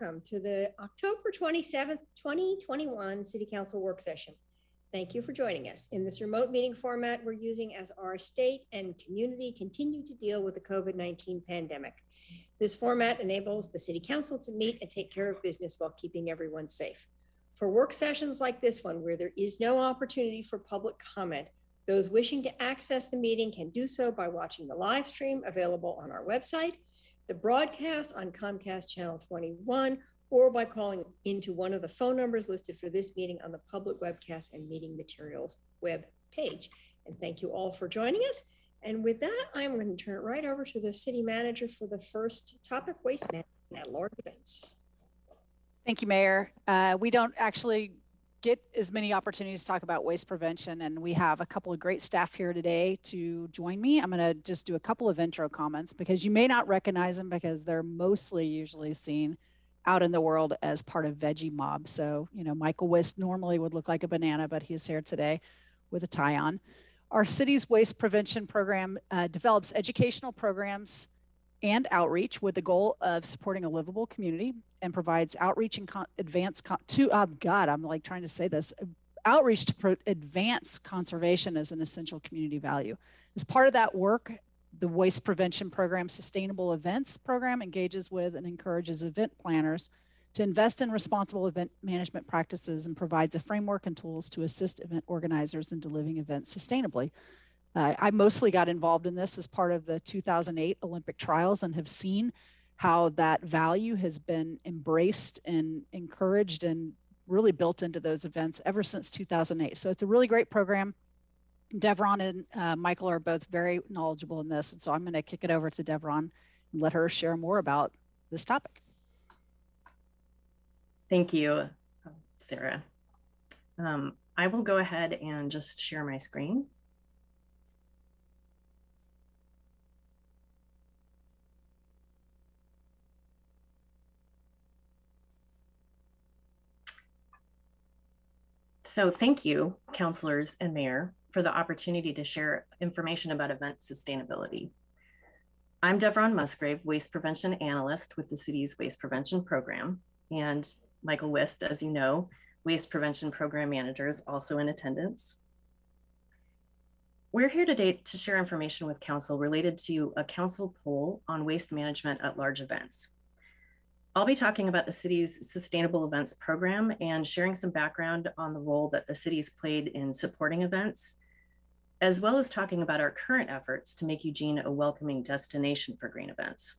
welcome to the October 27th, 2021 City Council Work Session. Thank you for joining us. In this remote meeting format we're using as our state and community continue to deal with the COVID-19 pandemic. This format enables the City Council to meet and take care of business while keeping everyone safe. For work sessions like this one, where there is no opportunity for public comment, those wishing to access the meeting can do so by watching the live stream available on our website, the broadcast on Comcast Channel 21, or by calling into one of the phone numbers listed for this meeting on the public webcast and meeting materials web page. And thank you all for joining us. And with that, I'm going to turn it right over to the city manager for the first topic, waste management at large events. Thank you, Mayor. We don't actually get as many opportunities to talk about waste prevention, and we have a couple of great staff here today to join me. I'm going to just do a couple of intro comments because you may not recognize them because they're mostly usually seen out in the world as part of Veggie Mob. So, you know, Michael Wist normally would look like a banana, but he's here today with a tie on. Our city's waste prevention program develops educational programs and outreach with the goal of supporting a livable community, and provides outreach and outreach to advance conservation as an essential community value. As part of that work, the Waste Prevention Program Sustainable Events Program engages with and encourages event planners to invest in responsible event management practices and provides a framework and tools to assist event organizers in delivering events sustainably. I mostly got involved in this as part of the 2008 Olympic trials and have seen how that value has been embraced and encouraged and really built into those events ever since 2008. So it's a really great program. Devron and Michael are both very knowledgeable in this. And so I'm going to kick it over to Devron and let her share more about this topic. Thank you, Sarah. I will go ahead and just share my screen. So thank you, councilors and mayor, for the opportunity to share information about event sustainability. I'm Devron Musgrave, Waste Prevention Analyst with the city's Waste Prevention Program, and Michael Wist, as you know, Waste Prevention Program Manager, is also in attendance. We're here today to share information with council related to a council poll on waste management at large events. I'll be talking about the city's Sustainable Events Program and sharing some background on the role that the city's played in supporting events, as well as talking about our current efforts to make Eugene a welcoming destination for green events.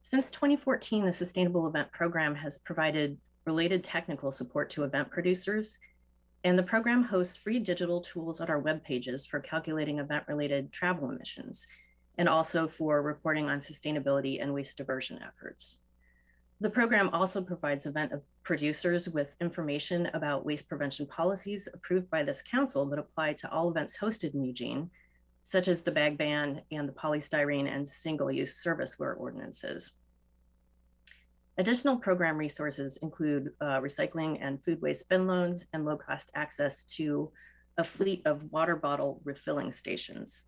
Since 2014, the Sustainable Event Program has provided related technical support to event producers, and the program hosts free digital tools on our web pages for calculating event-related travel emissions, and also for reporting on sustainability and waste diversion efforts. The program also provides event producers with information about waste prevention policies approved by this council that apply to all events hosted in Eugene, such as the bag ban and the polystyrene and single-use serviceware ordinances. Additional program resources include recycling and food waste bin loans and low-cost access to a fleet of water bottle refilling stations.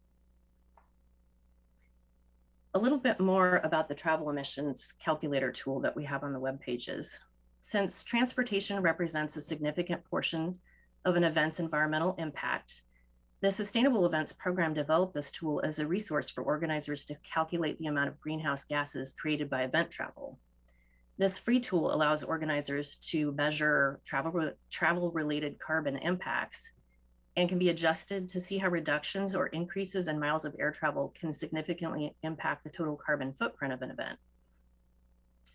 A little bit more about the travel emissions calculator tool that we have on the web pages. Since transportation represents a significant portion of an event's environmental impact, the Sustainable Events Program developed this tool as a resource for organizers to calculate the amount of greenhouse gases created by event travel. This free tool allows organizers to measure travel-related carbon impacts and can be adjusted to see how reductions or increases in miles of air travel can significantly impact the total carbon footprint of an event.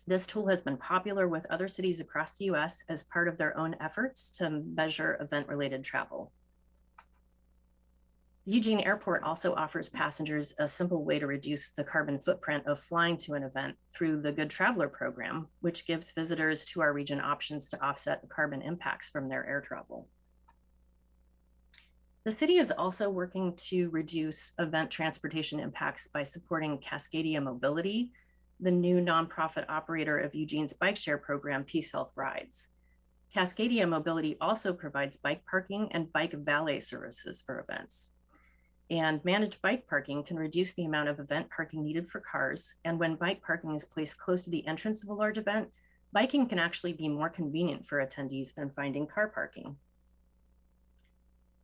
This tool has been popular with other cities across the US as part of their own efforts to measure event-related travel. The Eugene Airport also offers passengers a simple way to reduce the carbon footprint of flying to an event through the Good Traveler program, which gives visitors to our region options to offset the carbon impacts from their air travel. The city is also working to reduce event transportation impacts by supporting Cascadia Mobility, the new nonprofit operator of Eugene's bike share program, Peace Health Rides. Cascadia Mobility also provides bike parking and bike valet services for events. And managed bike parking can reduce the amount of event parking needed for cars. And when bike parking is placed close to the entrance of a large event, biking can actually be more convenient for attendees than finding car parking.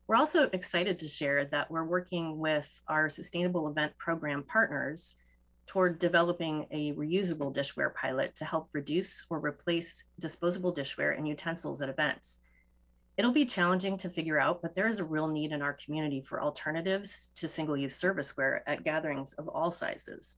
We're also excited to share that we're working with our sustainable event program partners toward developing a reusable dishware pilot to help reduce or replace disposable dishware and utensils at events. It'll be challenging to figure out, but there is a real need in our community for alternatives to single-use serviceware at gatherings of all sizes.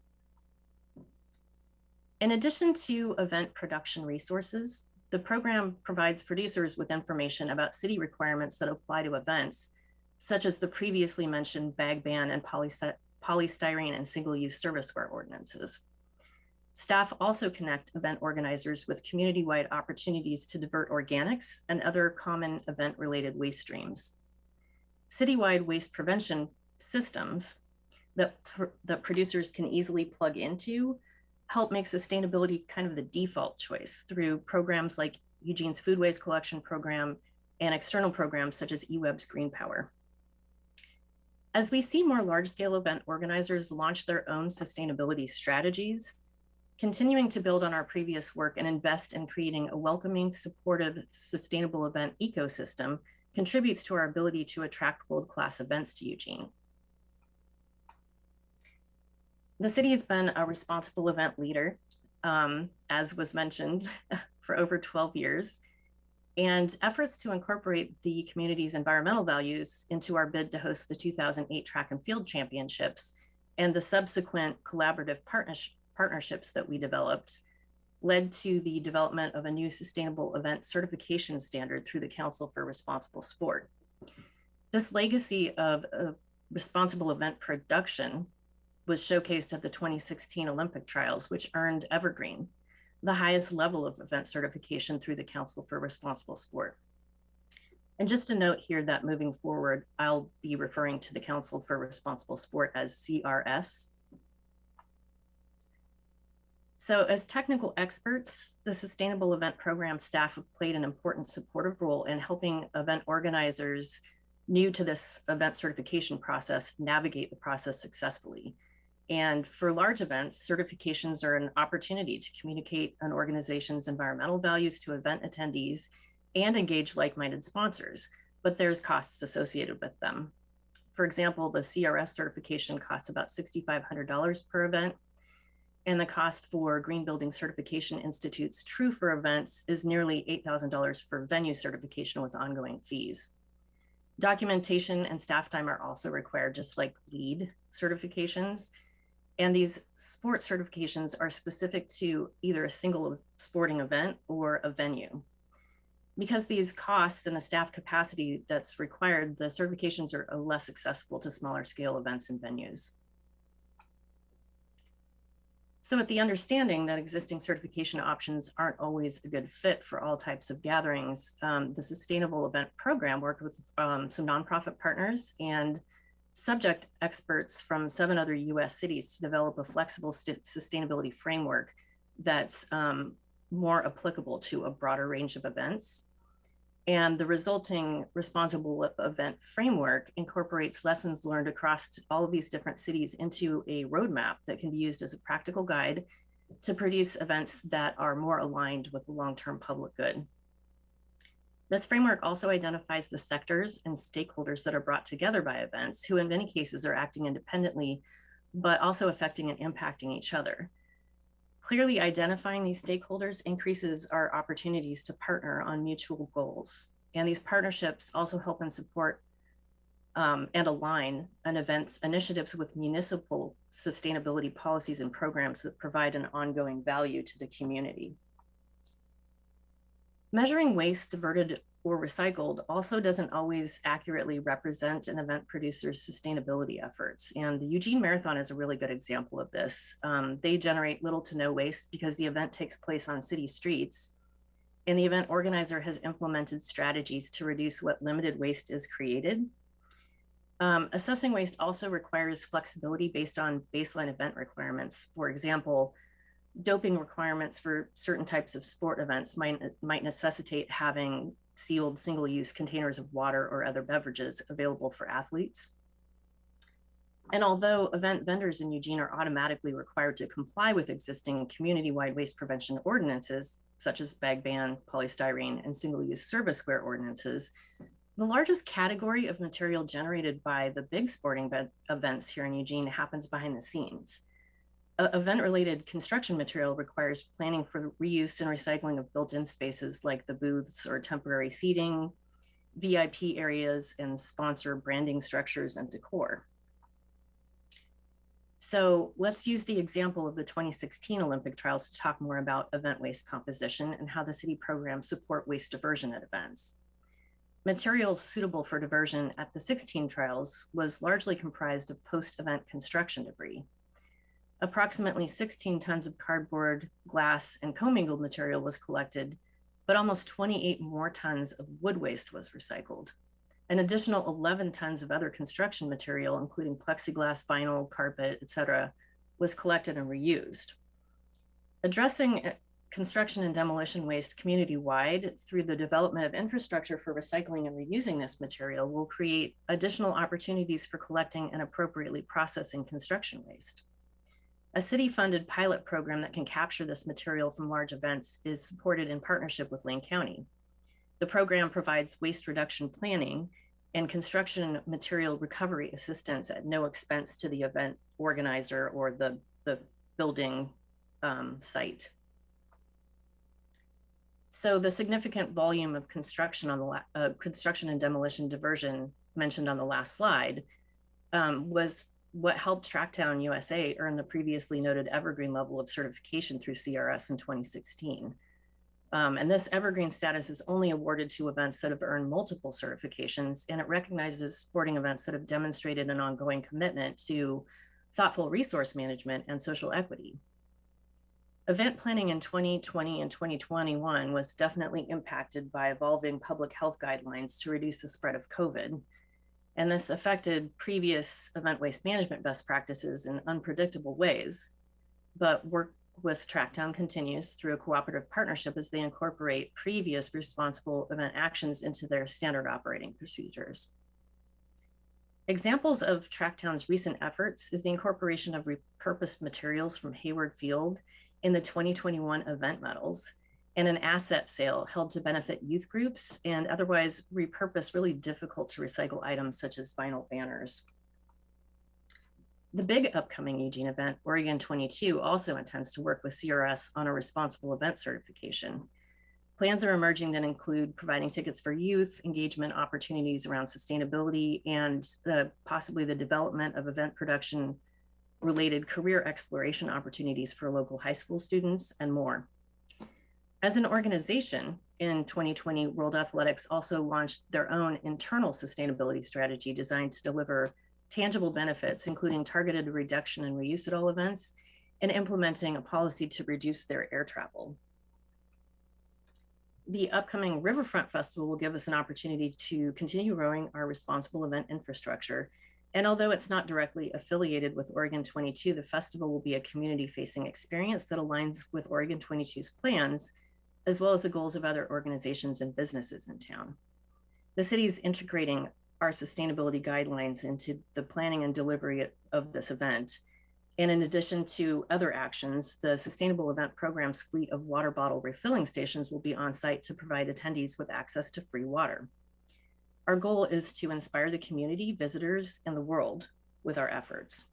In addition to event production resources, the program provides producers with information about city requirements that apply to events, such as the previously mentioned bag ban and polystyrene and single-use serviceware ordinances. Staff also connect event organizers with community-wide opportunities to divert organics and other common event-related waste streams. Citywide waste prevention systems that producers can easily plug into help make sustainability kind of the default choice through programs like Eugene's Food Waste Collection Program and external programs such as eWeb's Green Power. As we see more large-scale event organizers launch their own sustainability strategies, continuing to build on our previous work and invest in creating a welcoming, supportive, sustainable event ecosystem contributes to our ability to attract world-class events to Eugene. The city has been a responsible event leader, as was mentioned, for over 12 years, and efforts to incorporate the community's environmental values into our bid to host the 2008 Track and Field Championships and the subsequent collaborative partnerships that we developed led to the development of a new sustainable event certification standard through the Council for Responsible Sport. This legacy of responsible event production was showcased at the 2016 Olympic trials, which earned Evergreen, the highest level of event certification through the Council for Responsible Sport. And just a note here that moving forward, I'll be referring to the Council for Responsible Sport as CRS. So as technical experts, the Sustainable Event Program staff have played an important supportive role in helping event organizers new to this event certification process navigate the process successfully. And for large events, certifications are an opportunity to communicate an organization's environmental values to event attendees and engage like-minded sponsors, but there's costs associated with them. For example, the CRS certification costs about $6,500 per event, and the cost for Green Building Certification Institute's True for Events is nearly $8,000 for venue certification with ongoing fees. Documentation and staff time are also required, just like LEED certifications. And these sport certifications are specific to either a single sporting event or a venue. Because these costs and the staff capacity that's required, the certifications are less accessible to smaller scale events and venues. So with the understanding that existing certification options aren't always a good fit for all types of gatherings, the Sustainable Event Program worked with some nonprofit partners and subject experts from 7 other US cities to develop a flexible sustainability framework that's more applicable to a broader range of events. And the resulting responsible event framework incorporates lessons learned across all of these different cities into a roadmap that can be used as a practical guide to produce events that are more aligned with the long-term public good. This framework also identifies the sectors and stakeholders that are brought together by events, who in many cases are acting independently, but also affecting and impacting each other. Clearly identifying these stakeholders increases our opportunities to partner on mutual goals. And these partnerships also help and support and align an event's initiatives with municipal sustainability policies and programs that provide an ongoing value to the community. Measuring waste diverted or recycled also doesn't always accurately represent an event producer's sustainability efforts. And the Eugene Marathon is a really good example of this. They generate little to no waste because the event takes place on city streets, and the event organizer has implemented strategies to reduce what limited waste is created. Assessing waste also requires flexibility based on baseline event requirements. For example, doping requirements for certain types of sport events might necessitate having sealed single-use containers of water or other beverages available for athletes. And although event vendors in Eugene are automatically required to comply with existing community-wide waste prevention ordinances, such as bag ban, polystyrene, and single-use serviceware ordinances, the largest category of material generated by the big sporting events here in Eugene happens behind the scenes. Event-related construction material requires planning for reuse and recycling of built-in spaces like the booths or temporary seating, VIP areas, and sponsor branding structures and decor. So let's use the example of the 2016 Olympic trials to talk more about event waste composition and how the city programs support waste diversion at events. Material suitable for diversion at the 16 trials was largely comprised of post-event construction debris. Approximately 16 tons of cardboard, glass, and commingled material was collected, but almost 28 more tons of wood waste was recycled. An additional 11 tons of other construction material, including plexiglass, vinyl, carpet, etc., was collected and reused. Addressing construction and demolition waste community-wide through the development of infrastructure for recycling and reusing this material will create additional opportunities for collecting and appropriately processing construction waste. A city-funded pilot program that can capture this material from large events is supported in partnership with Lane County. The program provides waste reduction planning and construction material recovery assistance at no expense to the event organizer or the building site. So the significant volume of construction on the construction and demolition diversion mentioned on the last slide was what helped Tracktown USA earn the previously noted evergreen level of certification through CRS in 2016. And this evergreen status is only awarded to events that have earned multiple certifications, and it recognizes sporting events that have demonstrated an ongoing commitment to thoughtful resource management and social equity. Event planning in 2020 and 2021 was definitely impacted by evolving public health guidelines to reduce the spread of COVID. And this affected previous event waste management best practices in unpredictable ways, but work with Tracktown continues through a cooperative partnership as they incorporate previous responsible event actions into their standard operating procedures. Examples of Tracktown's recent efforts is the incorporation of repurposed materials from Hayward Field in the 2021 event medals, and an asset sale held to benefit youth groups and otherwise repurpose really difficult to recycle items such as vinyl banners. The big upcoming Eugene event, Oregon 22, also intends to work with CRS on a responsible event certification. Plans are emerging that include providing tickets for youth, engagement opportunities around sustainability, and possibly the development of event production related career exploration opportunities for local high school students and more. As an organization, in 2020, World Athletics also launched their own internal sustainability strategy designed to deliver tangible benefits, including targeted reduction and reuse at all events, and implementing a policy to reduce their air travel. The upcoming Riverfront Festival will give us an opportunity to continue growing our responsible event infrastructure. And although it's not directly affiliated with Oregon 22, the festival will be a community-facing experience that aligns with Oregon 22's plans, as well as the goals of other organizations and businesses in town. The city's integrating our sustainability guidelines into the planning and delivery of this event. And in addition to other actions, the Sustainable Event Program's fleet of water bottle refilling stations will be on site to provide attendees with access to free water. Our goal is to inspire the community, visitors, and the world with our efforts.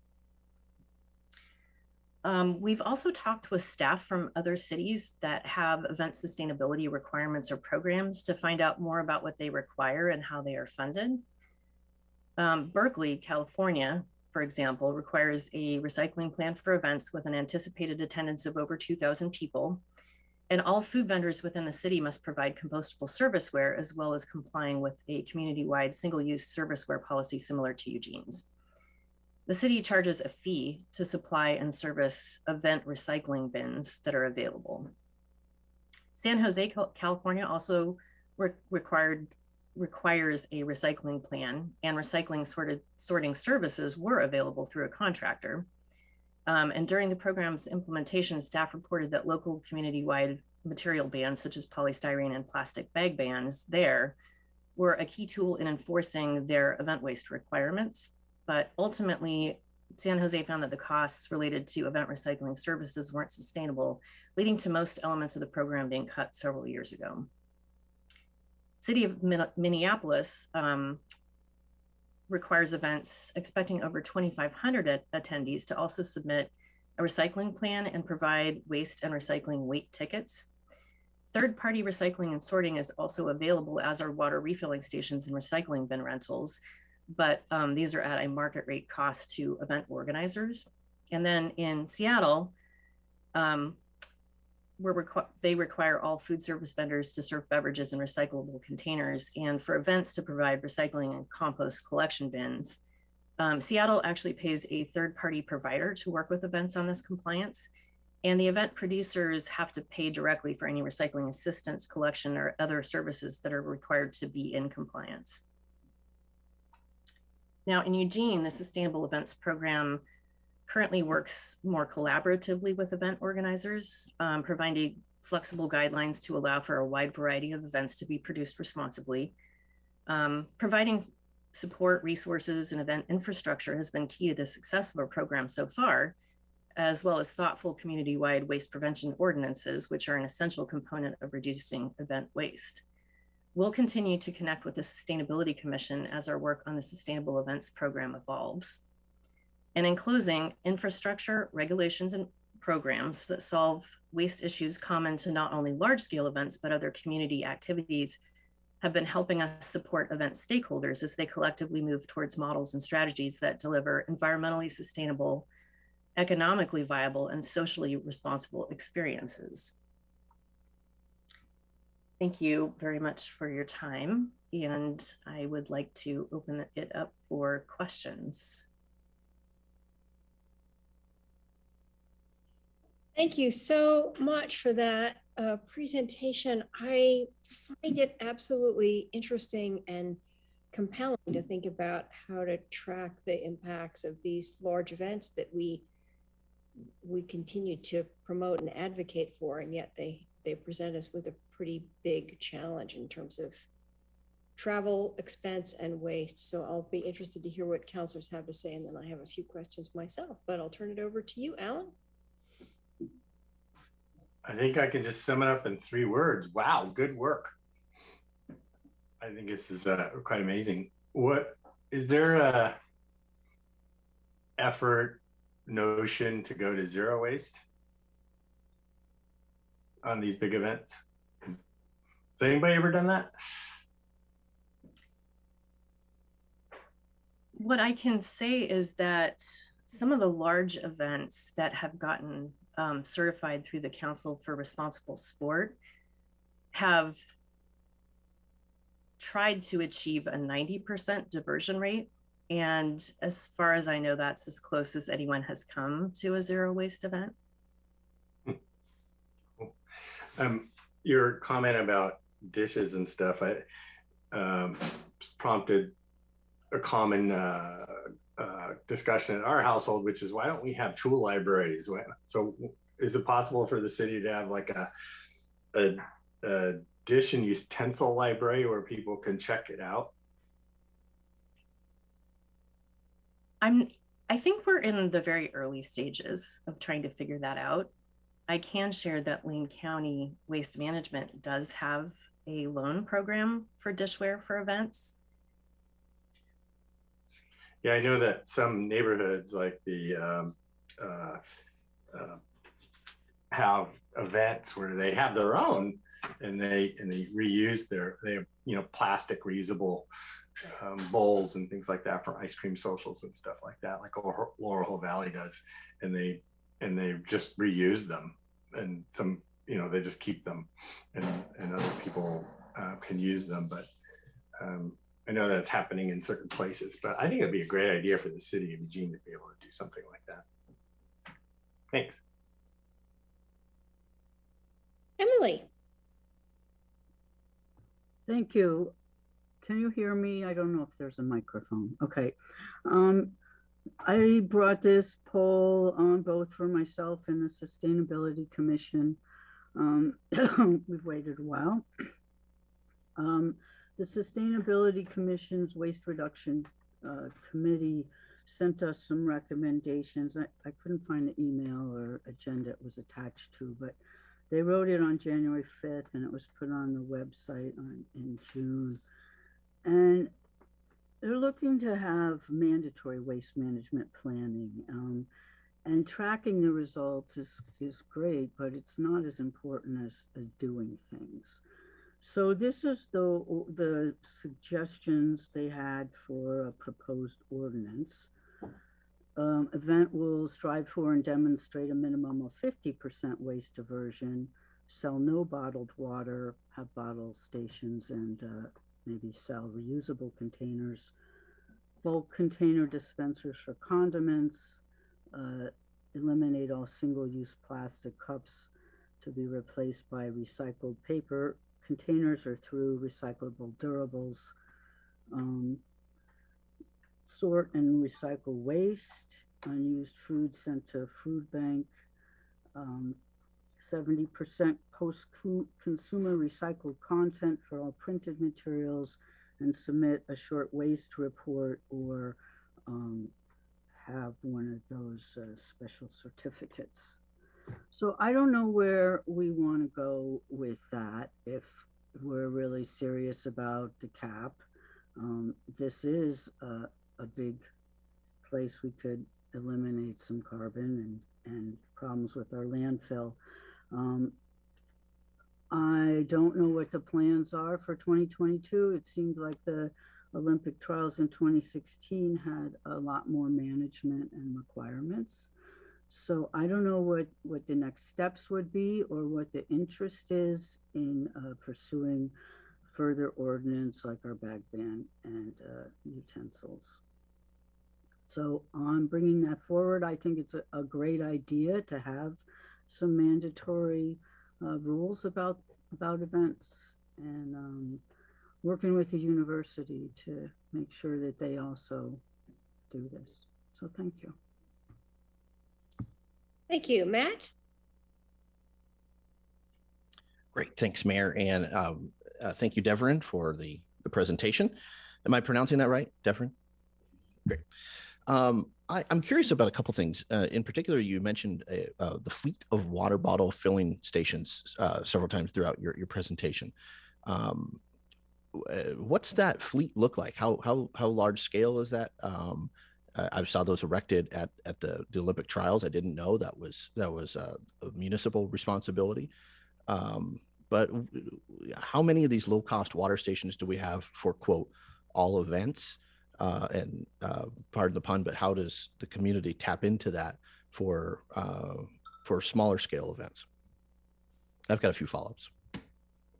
We've also talked with staff from other cities that have event sustainability requirements or programs to find out more about what they require and how they are funded. Berkeley, California, for example, requires a recycling plan for events with an anticipated attendance of over 2,000 people. And all food vendors within the city must provide compostable serviceware, as well as complying with a community-wide single-use serviceware policy similar to Eugene's. The city charges a fee to supply and service event recycling bins that are available. San Jose, California also requires a recycling plan, and recycling sorting services were available through a contractor. And during the program's implementation, staff reported that local community-wide material bans, such as polystyrene and plastic bag bans there, were a key tool in enforcing their event waste requirements. But ultimately, San Jose found that the costs related to event recycling services weren't sustainable, leading to most elements of the program being cut several years ago. City of Minneapolis requires events expecting over 2,500 attendees to also submit a recycling plan and provide waste and recycling weight tickets. Third-party recycling and sorting is also available, as are water refilling stations and recycling bin rentals, but these are at a market rate cost to event organizers. And then in Seattle, they require all food service vendors to serve beverages in recyclable containers, and for events to provide recycling and compost collection bins. Seattle actually pays a third-party provider to work with events on this compliance, and the event producers have to pay directly for any recycling assistance, collection, or other services that are required to be in compliance. Now in Eugene, the Sustainable Events Program currently works more collaboratively with event organizers, providing flexible guidelines to allow for a wide variety of events to be produced responsibly. Providing support, resources, and event infrastructure has been key to the success of our program so far, as well as thoughtful community-wide waste prevention ordinances, which are an essential component of reducing event waste. We'll continue to connect with the Sustainability Commission as our work on the Sustainable Events Program evolves. And in closing, infrastructure, regulations, and programs that solve waste issues common to not only large-scale events, but other community activities have been helping us support event stakeholders as they collectively move towards models and strategies that deliver environmentally sustainable, economically viable, and socially responsible experiences. Thank you very much for your time, and I would like to open it up for questions. Thank you so much for that presentation. I find it absolutely interesting and compelling to think about how to track the impacts of these large events that we continue to promote and advocate for, and yet they present us with a pretty big challenge in terms of travel, expense, and waste. So I'll be interested to hear what counselors have to say, and then I have a few questions myself, but I'll turn it over to you, Alan. I think I can just sum it up in 3 words. Wow, good work. I think this is quite amazing. What is there a effort, notion to go to zero waste on these big events? Has anybody ever done that? What I can say is that some of the large events that have gotten certified through the Council for Responsible Sport have tried to achieve a 90% diversion rate. And as far as I know, that's as close as anyone has come to a zero waste event. Your comment about dishes and stuff, prompted a common discussion in our household, which is, why don't we have tool libraries? So is it possible for the city to have like a dish and utensil library where people can check it out? I think we're in the very early stages of trying to figure that out. I can share that Lane County Waste Management does have a loan program for dishware for events. Yeah, I know that some neighborhoods, like the have events where they have their own, and they reuse they have plastic reusable bowls and things like that for ice cream socials and stuff like that, like Laurel Hill Valley does, and they just reuse them, and some they just keep them, and other people can use them, but I know that's happening in certain places. But I think it'd be a great idea for the city of Eugene to be able to do something like that. Thanks. Emily. Thank you. Can you hear me? I don't know if there's a microphone. Okay. I brought this poll on both for myself and the Sustainability Commission. We've waited a while. The Sustainability Commission's Waste Reduction Committee sent us some recommendations. I couldn't find the email or agenda it was attached to, but they wrote it on January 5th and it was put on the website in June. And they're looking to have mandatory waste management planning. And tracking the results is great, but it's not as important as doing things. So this is the suggestions they had for a proposed ordinance. Event will strive for and demonstrate a minimum of 50% waste diversion, sell no bottled water, have bottle stations, and maybe sell reusable containers, bulk container dispensers for condiments, eliminate all single-use plastic cups to be replaced by recycled paper containers or through recyclable durables, sort and recycle waste, unused food sent to food bank, 70% post-consumer recycled content for all printed materials, and submit a short waste report or have one of those special certificates. So I don't know where we want to go with that if we're really serious about the cap. This is a big place we could eliminate some carbon and problems with our landfill. I don't know what the plans are for 2022. It seemed like the Olympic trials in 2016 had a lot more management and requirements. So I don't know what the next steps would be or what the interest is in pursuing further ordinance like our bag ban and utensils. So I'm bringing that forward. I think it's a great idea to have some mandatory rules about events, and working with the university to make sure that they also do this. So thank you. Thank you. Matt? Great, thanks, Mayor, and thank you, Devrin, for the presentation. Am I pronouncing that right, Devrin? Great. I'm curious about a couple things. In particular, you mentioned the fleet of water bottle filling stations several times throughout your presentation. What's that fleet look like? How large scale is that? I saw those erected at the Olympic trials. I didn't know that was a municipal responsibility. But how many of these low-cost water stations do we have for, quote, all events? And pardon the pun, but how does the community tap into that for smaller scale events? I've got a few follow-ups.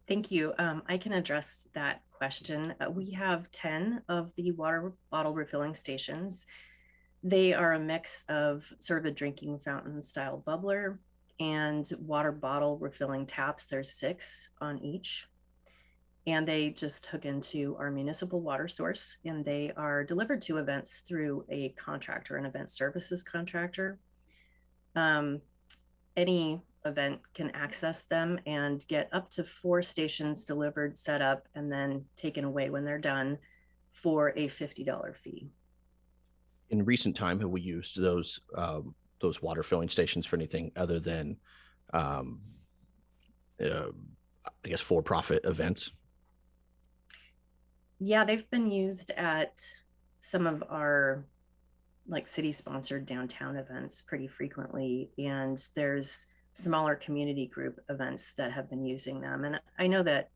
Thank you. I can address that question. We have 10 of the water bottle refilling stations. They are a mix of sort of a drinking fountain style bubbler and water bottle refilling taps. There's 6 on each. And they just hook into our municipal water source, and they are delivered to events through a contractor, an event services contractor. Any event can access them and get up to 4 stations delivered, set up, and then taken away when they're done for a $50 fee. In recent time, have we used those water filling stations for anything other than, I guess, for-profit events? Yeah, they've been used at some of our like city-sponsored downtown events pretty frequently, and there's smaller community group events that have been using them. And I know that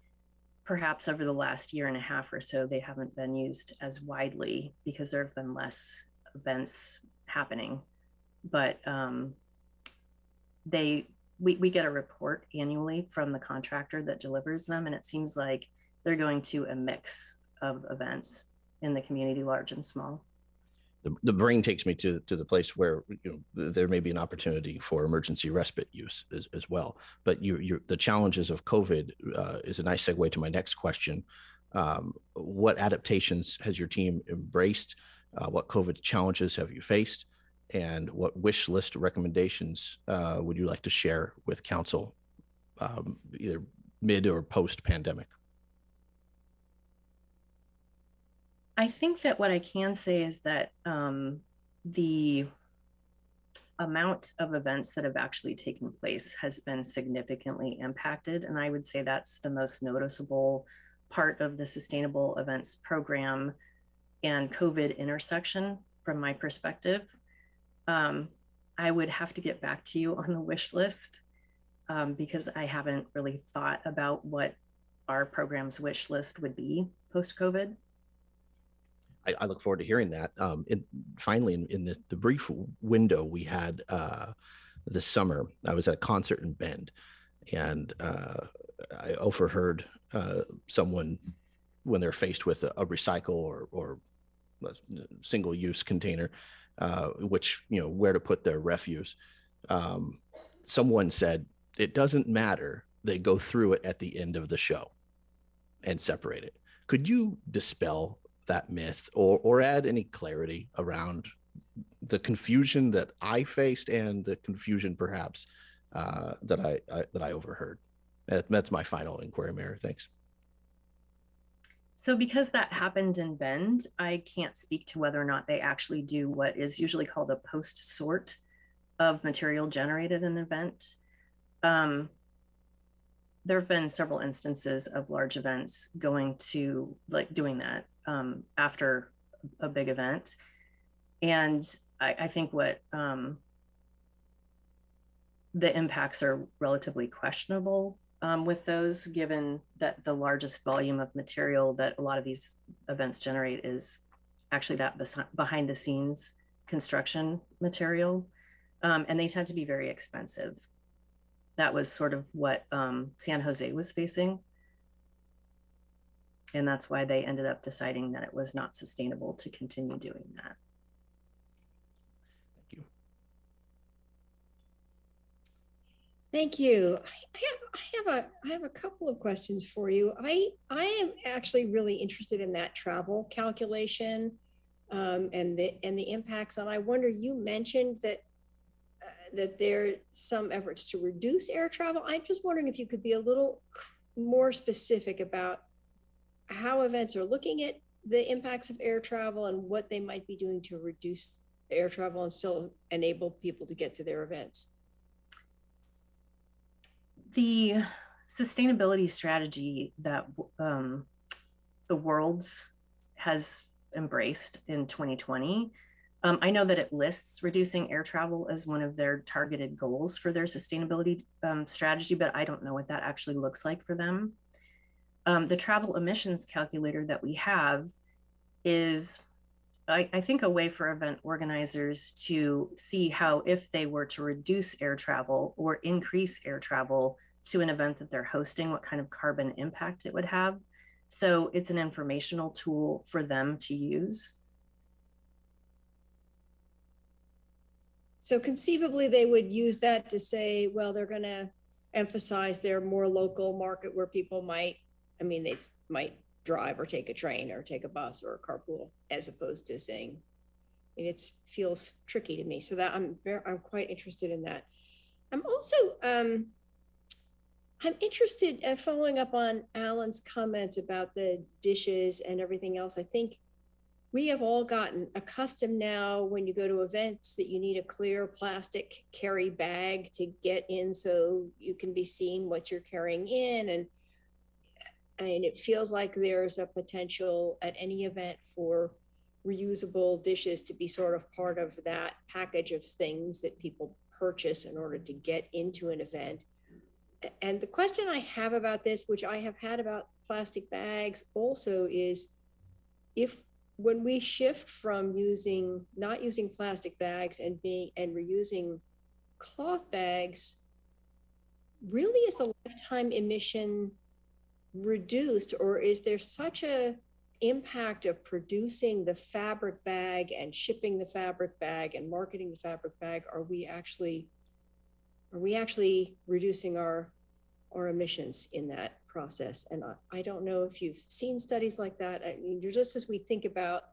perhaps over the last year and a half or so, they haven't been used as widely because there have been less events happening. But we get a report annually from the contractor that delivers them, and it seems like they're going to a mix of events in the community, large and small. The brain takes me to the place where there may be an opportunity for emergency respite use as well. But the challenges of COVID is a nice segue to my next question. What adaptations has your team embraced? What COVID challenges have you faced? And what wish list recommendations would you like to share with council, either mid or post pandemic? I think that what I can say is that the amount of events that have actually taken place has been significantly impacted. And I would say that's the most noticeable part of the sustainable events program and COVID intersection from my perspective. I would have to get back to you on the wish list because I haven't really thought about what our program's wish list would be post-COVID. I look forward to hearing that. Finally, in the brief window we had this summer, I was at a concert in Bend, and I overheard someone, when they're faced with a recycle or a single-use container, which, where to put their refuse. Someone said, it doesn't matter. They go through it at the end of the show and separate it. Could you dispel that myth or add any clarity around the confusion that I faced and the confusion perhaps that I overheard? That's my final inquiry, Mayor. Thanks. So because that happened in Bend, I can't speak to whether or not they actually do what is usually called a post-sort of material generated in an event. There have been several instances of large events going to doing that after a big event. And I think what the impacts are relatively questionable with those, given that the largest volume of material that a lot of these events generate is actually that behind the scenes construction material. And they tend to be very expensive. That was sort of what San Jose was facing. And that's why they ended up deciding that it was not sustainable to continue doing that. Thank you. Thank you. I have a couple of questions for you. I am actually really interested in that travel calculation and the impacts. And I wonder, you mentioned that there are some efforts to reduce air travel. I'm just wondering if you could be a little more specific about how events are looking at the impacts of air travel and what they might be doing to reduce air travel and still enable people to get to their events. The sustainability strategy that the Worlds has embraced in 2020, I know that it lists reducing air travel as one of their targeted goals for their sustainability strategy, but I don't know what that actually looks like for them. The travel emissions calculator that we have is, I think, a way for event organizers to see how, if they were to reduce air travel or increase air travel to an event that they're hosting, what kind of carbon impact it would have. So it's an informational tool for them to use. So conceivably, they would use that to say, well, they're going to emphasize their more local market where people might drive or take a train or take a bus or a carpool, as opposed to saying, it feels tricky to me. So that I'm quite interested in that. I'm also I'm interested in following up on Alan's comments about the dishes and everything else. I think we have all gotten accustomed now, when you go to events, that you need a clear plastic carry bag to get in so you can be seen what you're carrying in. And it feels like there's a potential at any event for reusable dishes to be sort of part of that package of things that people purchase in order to get into an event. And the question I have about this, which I have had about plastic bags also, is when we shift from not using plastic bags and reusing cloth bags, really is the lifetime emission reduced, or is there such a impact of producing the fabric bag and shipping the fabric bag and marketing the fabric bag? Are we actually reducing our emissions in that process? And I don't know if you've seen studies like that. I mean, just as we think about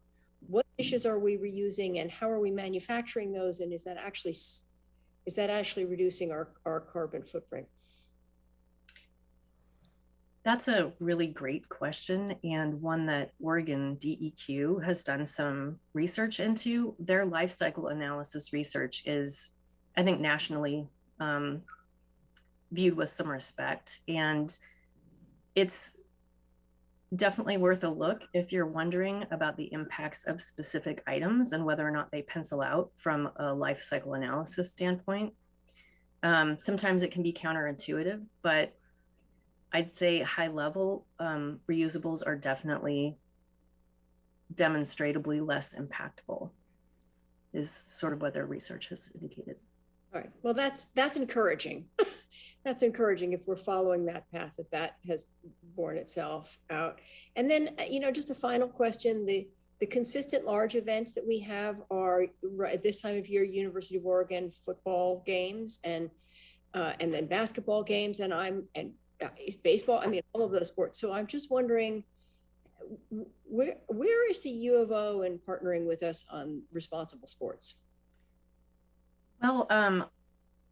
what dishes are we reusing and how are we manufacturing those, and is that actually reducing our carbon footprint? That's a really great question, and one that Oregon DEQ has done some research into. Their life cycle analysis research is, I think, nationally viewed with some respect, and it's definitely worth a look if you're wondering about the impacts of specific items and whether or not they pencil out from a life cycle analysis standpoint. Sometimes it can be counterintuitive, but I'd say high level reusables are definitely demonstrably less impactful, is sort of what their research has indicated. All right, well, that's encouraging. That's encouraging if we're following that path, that has borne itself out. And then, just a final question, the consistent large events that we have are at this time of year, University of Oregon football games and then basketball games and baseball, all of those sports. So I'm just wondering, where is the U of O in partnering with us on responsible sports? Well,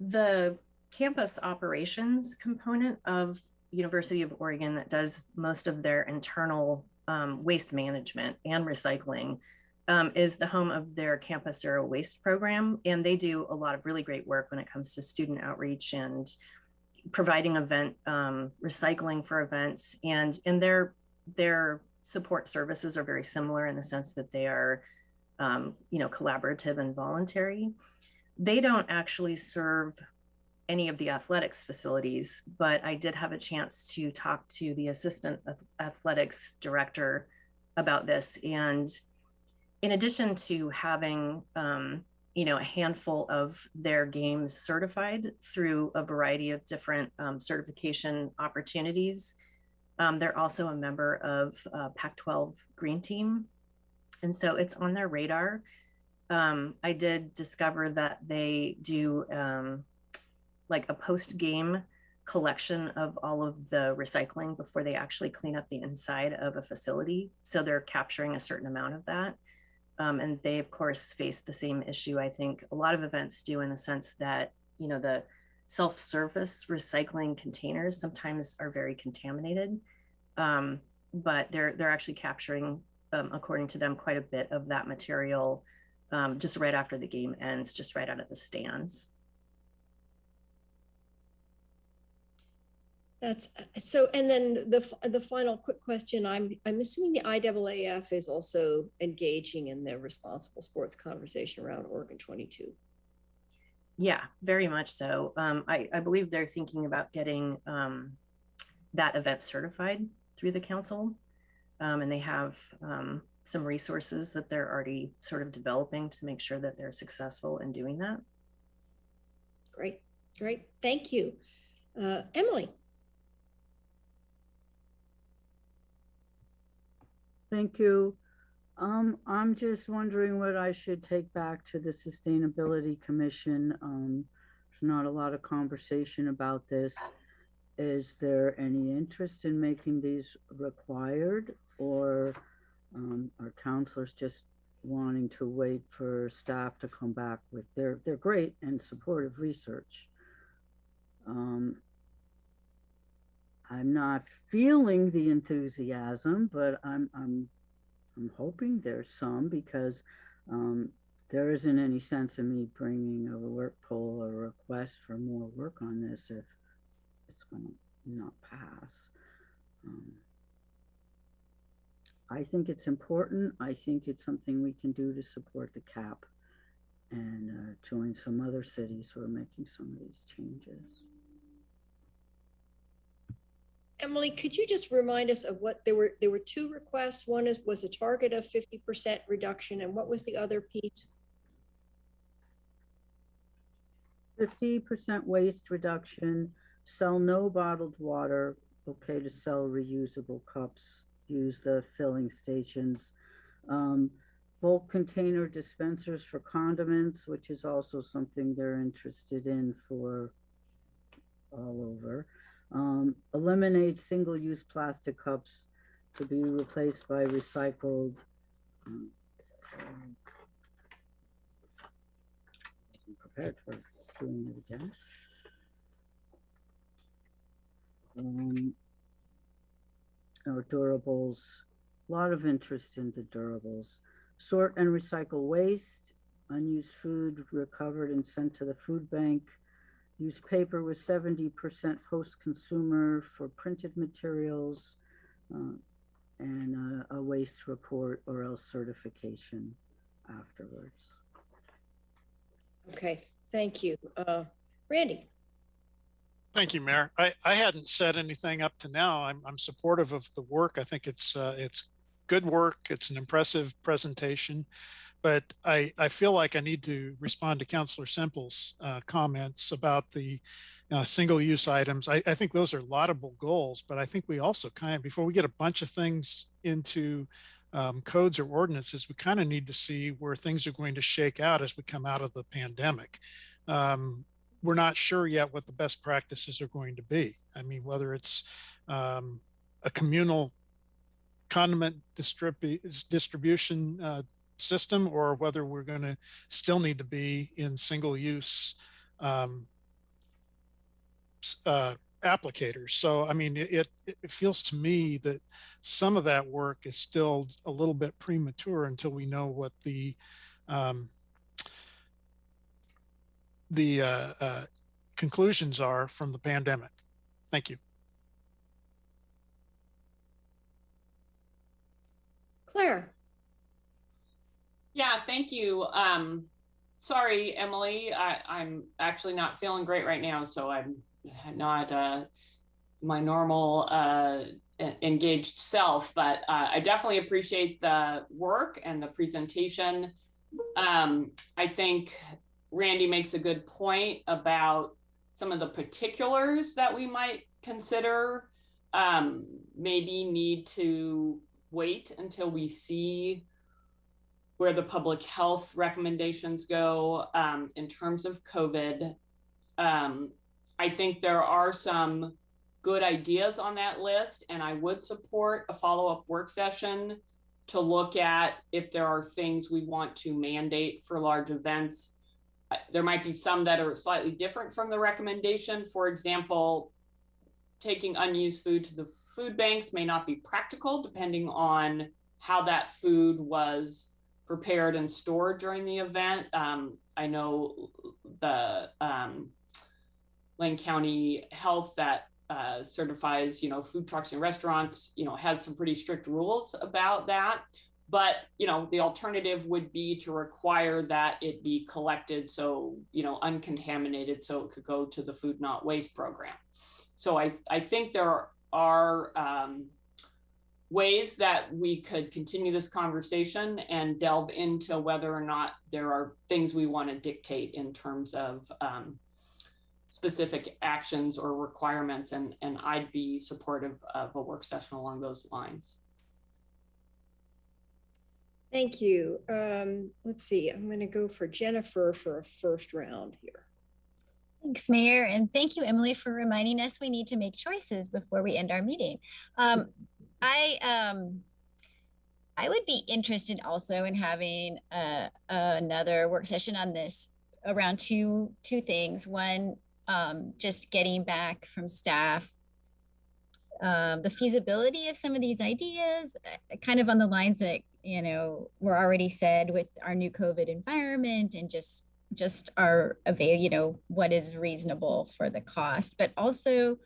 the campus operations component of University of Oregon that does most of their internal waste management and recycling is the home of their Campus Zero Waste program. And they do a lot of really great work when it comes to student outreach and providing event recycling for events. And their support services are very similar in the sense that they are collaborative and voluntary. They don't actually serve any of the athletics facilities, but I did have a chance to talk to the assistant athletics director about this. And in addition to having, a handful of their games certified through a variety of different certification opportunities, they're also a member of Pac-12 Green Team. And so it's on their radar. I did discover that they do like a post-game collection of all of the recycling before they actually clean up the inside of a facility. So they're capturing a certain amount of that. And they, of course, face the same issue I think a lot of events do, in the sense that, the self-service recycling containers sometimes are very contaminated. But they're actually capturing, according to them, quite a bit of that material just right after the game ends, just right out of the stands. That's so. And then the final quick question, I'm assuming the IAAF is also engaging in the responsible sports conversation around Oregon 22. Yeah, very much so. I believe they're thinking about getting that event certified through the council. And they have some resources that they're already sort of developing to make sure that they're successful in doing that. Great. Thank you. Emily. Thank you. I'm just wondering what I should take back to the Sustainability Commission. There's not a lot of conversation about this. Is there any interest in making these required, or are counselors just wanting to wait for staff to come back with their great and supportive research? I'm not feeling the enthusiasm, but I'm hoping there's some, because there isn't any sense in me bringing a work poll or a request for more work on this if it's going to not pass. I think it's important. I think it's something we can do to support the CAP and join some other cities who are making some of these changes. Emily, could you just remind us of what there were two requests? One was a target of 50% reduction, and what was the other piece? 50% waste reduction, sell no bottled water, okay to sell reusable cups, use the filling stations, bulk container dispensers for condiments, which is also something they're interested in for all over. Eliminate single-use plastic cups to be replaced by recycled. I'm prepared for doing it again. durables. A lot of interest in the durables. Sort and recycle waste. Unused food recovered and sent to the food bank. Use paper with 70% post-consumer for printed materials, and a waste report or else certification afterwards. Okay, thank you. Randy. Thank you, Mayor. I hadn't said anything up to now. I'm supportive of the work. I think it's good work. It's an impressive presentation, but I feel like I need to respond to Councilor Semple's comments about the single-use items. I think those are laudable goals, but I think we also before we get a bunch of things into codes or ordinances, we kind of need to see where things are going to shake out as we come out of the pandemic. We're not sure yet what the best practices are going to be. I mean, whether it's a communal condiment distribution system, or whether we're going to still need to be in single-use applicators. So, I mean, it feels to me that some of that work is still a little bit premature until we know what the conclusions are from the pandemic. Thank you. Claire. Yeah, thank you. Sorry, Emily, I'm actually not feeling great right now, so I'm not my normal engaged self, but I definitely appreciate the work and the presentation. I think Randy makes a good point about some of the particulars that we might consider maybe need to wait until we see where the public health recommendations go in terms of COVID. I think there are some good ideas on that list, and I would support a follow-up work session to look at if there are things we want to mandate for large events. There might be some that are slightly different from the recommendation. For example, taking unused food to the food banks may not be practical depending on how that food was prepared and stored during the event. I know the Lane County Health that certifies, food trucks and restaurants, has some pretty strict rules about that. But, the alternative would be to require that it be collected so, uncontaminated, so it could go to the Food Not Waste program. So I think there are ways that we could continue this conversation and delve into whether or not there are things we want to dictate in terms of specific actions or requirements, and I'd be supportive of a work session along those lines. Thank you. Let's see, I'm going to go for Jennifer for a first round here. Thanks, Mayor, and thank you, Emily, for reminding us we need to make choices before we end our meeting. I would be interested also in having another work session on this around two things. One, just getting back from staff the feasibility of some of these ideas, kind of on the lines that were already said with our new COVID environment, and just our what is reasonable for the cost, but also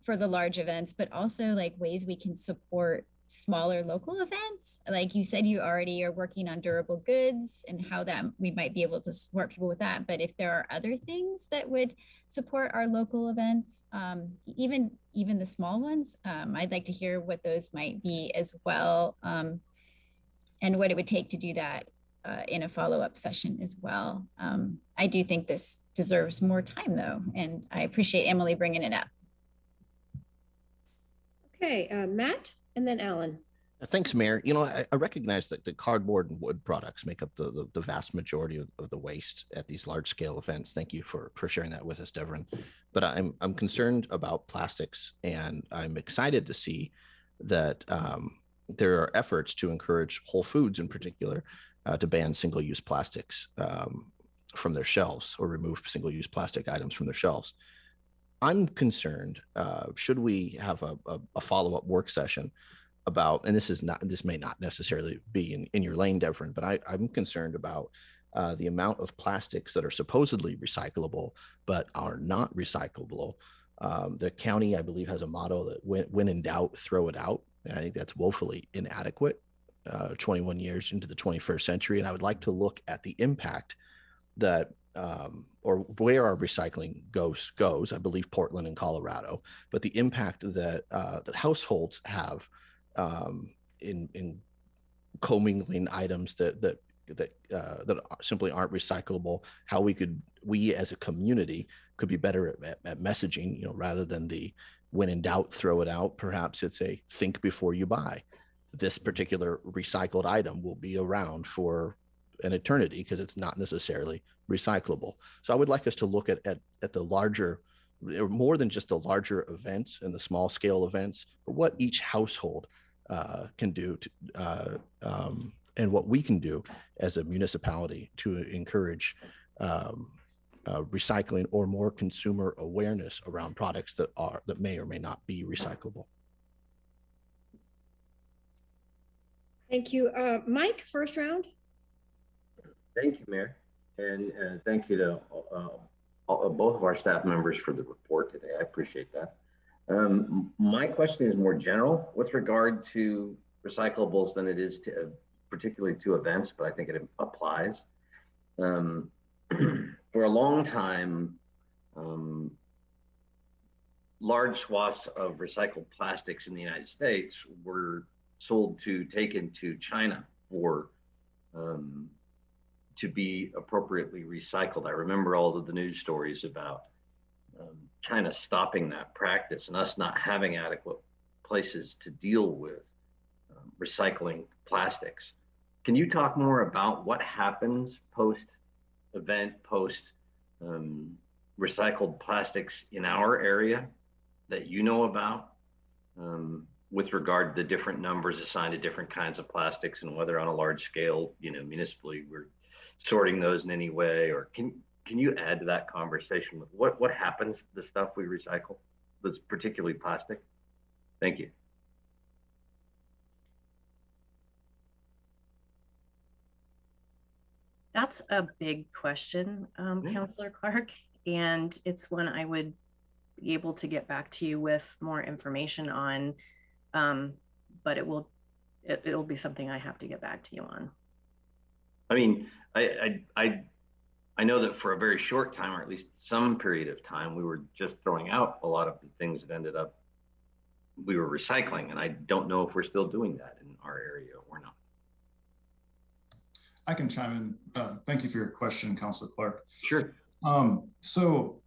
for the large events, but also like ways we can support smaller local events. Like you said, you already are working on durable goods and how that we might be able to support people with that. But if there are other things that would support our local events, even the small ones, I'd like to hear what those might be as well, and what it would take to do that in a follow-up session as well. I do think this deserves more time though, and I appreciate Emily bringing it up. Okay, Matt, and then Alan. Thanks, Mayor. I recognize that the cardboard and wood products make up the vast majority of the waste at these large scale events. Thank you for sharing that with us, Devin. But I'm concerned about plastics, and I'm excited to see that there are efforts to encourage Whole Foods in particular to ban single-use plastics from their shelves, or remove single-use plastic items from their shelves. I'm concerned, should we have a follow-up work session about, and this may not necessarily be in your lane, Devin, but I'm concerned about the amount of plastics that are supposedly recyclable, but are not recyclable. The county, I believe, has a motto that when in doubt, throw it out. And I think that's woefully inadequate 21 years into the 21st century. And I would like to look at the impact that or where our recycling goes. I believe Portland and Colorado, but the impact that that households have in commingling items that simply aren't recyclable. How we as a community could be better at messaging, rather than the when in doubt, throw it out. Perhaps it's a think before you buy. This particular recycled item will be around for an eternity because it's not necessarily recyclable. So I would like us to look at the larger, or more than just the larger events and the small scale events, but what each household can do to, and what we can do as a municipality to encourage recycling or more consumer awareness around products that may or may not be recyclable. Thank you. Mike, first round. Thank you, Mayor. And thank you to both of our staff members for the report today. I appreciate that. My question is more general with regard to recyclables than it is to particularly to events, but I think it applies. For a long time, large swaths of recycled plastics in the United States were sold to take into China for to be appropriately recycled. I remember all of the news stories about China stopping that practice and us not having adequate places to deal with recycling plastics. Can you talk more about what happens post-event, recycled plastics in our area that you know about, with regard to the different numbers assigned to different kinds of plastics, and whether on a large scale, municipally, we're sorting those in any way? Or can you add to that conversation with what happens to the stuff we recycle that's particularly plastic? Thank you. That's a big question, Councillor Clark, and it's one I would be able to get back to you with more information on, but it'll be something I have to get back to you on. I mean, I know that for a very short time, or at least some period of time, we were just throwing out a lot of the things that ended up we were recycling, and I don't know if we're still doing that in our area or not. I can chime in. Thank you for your question, Councilor Clark. Sure. So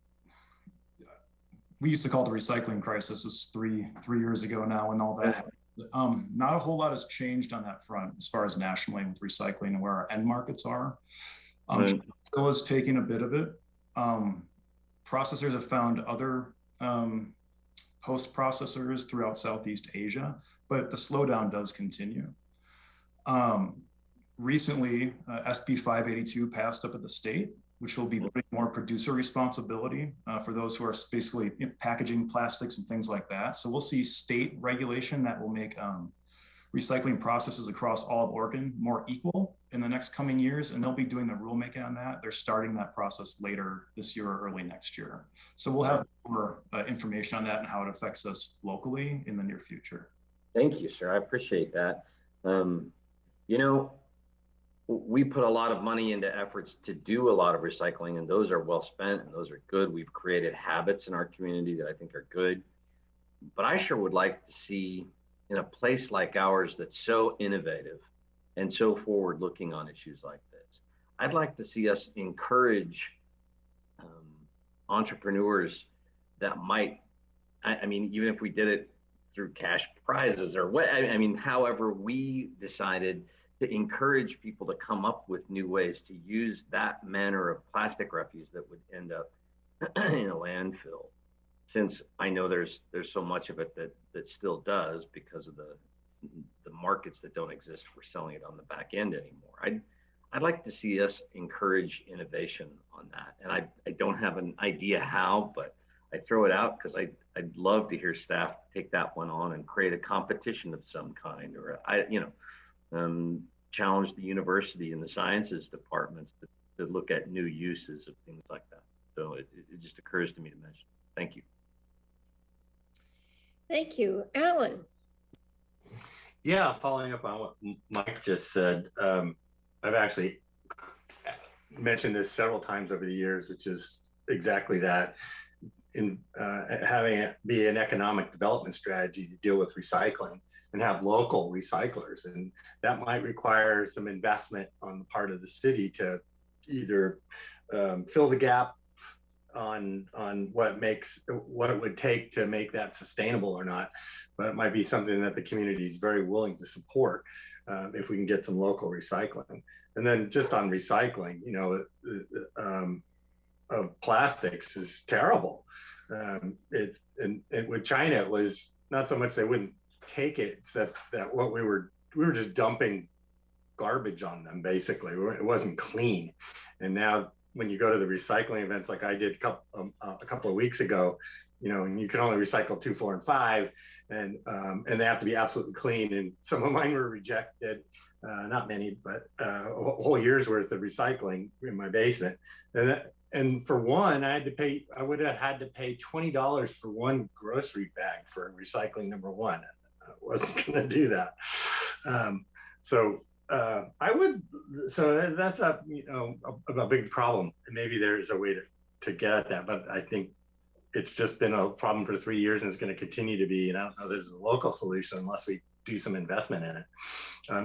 we used to call it the recycling crisis. It's three years ago now, and all that happened. Not a whole lot has changed on that front as far as nationally with recycling and where our end markets are. Still is taking a bit of it. Processors have found other host processors throughout Southeast Asia, but the slowdown does continue. Recently, SB 582 passed up at the state, which will be putting more producer responsibility for those who are basically packaging plastics and things like that. So we'll see state regulation that will make recycling processes across all of Oregon more equal in the next coming years, and they'll be doing the rulemaking on that. They're starting that process later this year or early next year. So we'll have more information on that and how it affects us locally in the near future. Thank you, sir. I appreciate that. We put a lot of money into efforts to do a lot of recycling, and those are well spent and those are good. We've created habits in our community that I think are good. But I sure would like to see, in a place like ours that's so innovative and so forward looking on issues like this, I'd like to see us encourage entrepreneurs that might, even if we did it through cash prizes or what, however we decided to encourage people to come up with new ways to use that manner of plastic refuse that would end up in a landfill. Since I know there's so much of it that still does because of the markets that don't exist for selling it on the back end anymore. I'd like to see us encourage innovation on that. And I don't have an idea how, but I throw it out because I'd love to hear staff take that one on and create a competition of some kind, or challenge the university and the sciences departments to look at new uses of things like that. So it just occurs to me to mention. Thank you. Thank you. Alan. Yeah, following up on what Mike just said, I've actually mentioned this several times over the years, which is exactly that. In having it be an economic development strategy to deal with recycling and have local recyclers, and that might require some investment on the part of the city to either fill the gap on what it would take to make that sustainable or not, but it might be something that the community is very willing to support if we can get some local recycling. And then just on recycling, of plastics is terrible. With China, it was not so much they wouldn't take it, it's that what we were just dumping garbage on them, basically. It wasn't clean. And now when you go to the recycling events like I did a couple of weeks ago, and you can only recycle 2, 4, and 5, and they have to be absolutely clean. And some of mine were rejected, not many, but a whole year's worth of recycling in my basement. And for one, I would have had to pay $20 for one grocery bag for recycling number one. I wasn't going to do that. So that's a big problem. And maybe there's a way to get at that, but I think it's just been a problem for 3 years and it's going to continue to be. And I don't know there's a local solution unless we do some investment in it.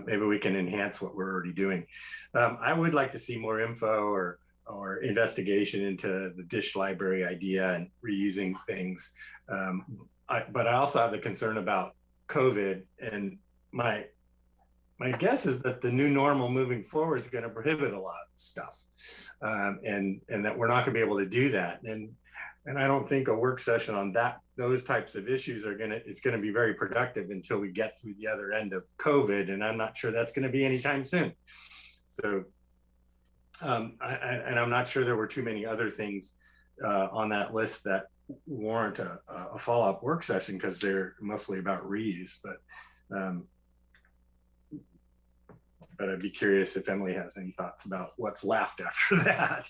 Maybe we can enhance what we're already doing. I would like to see more info or investigation into the dish library idea and reusing things. But I also have the concern about COVID, and my guess is that the new normal moving forward is going to prohibit a lot of stuff, and that we're not going to be able to do that. And I don't think a work session on those types of issues it's going to be very productive until we get through the other end of COVID, and I'm not sure that's going to be anytime soon. So. And I'm not sure there were too many other things on that list that warrant a follow-up work session because they're mostly about reuse. But I'd be curious if Emily has any thoughts about what's left after that.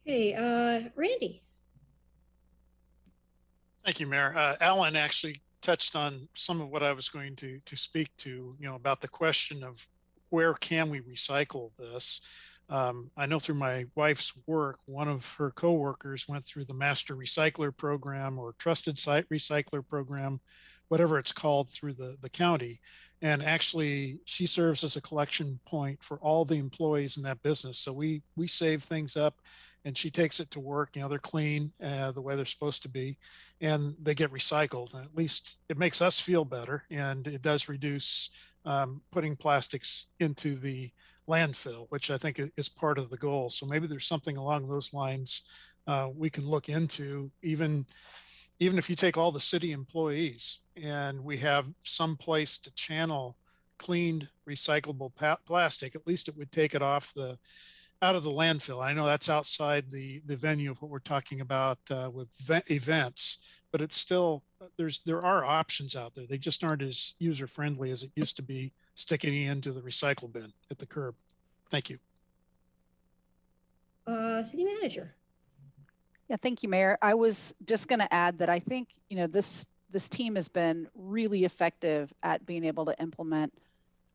Hey, Randy. Thank you, Mayor. Alan actually touched on some of what I was going to speak to, about the question of where can we recycle this? I know through my wife's work, one of her coworkers went through the Master Recycler Program or Trusted Site Recycler Program, whatever it's called, through the county. And actually, she serves as a collection point for all the employees in that business. So we save things up, and she takes it to work. They're clean the way they're supposed to be, and they get recycled. And at least it makes us feel better, and it does reduce putting plastics into the landfill, which I think is part of the goal. So maybe there's something along those lines we can look into, even if you take all the city employees and we have some place to channel cleaned recyclable plastic, at least it would take it out of the landfill. I know that's outside the venue of what we're talking about with events, but it's still, there are options out there. They just aren't as user-friendly as it used to be, sticking it into the recycle bin at the curb. Thank you. City Manager. Yeah, thank you, Mayor. I was just going to add that I think, this team has been really effective at being able to implement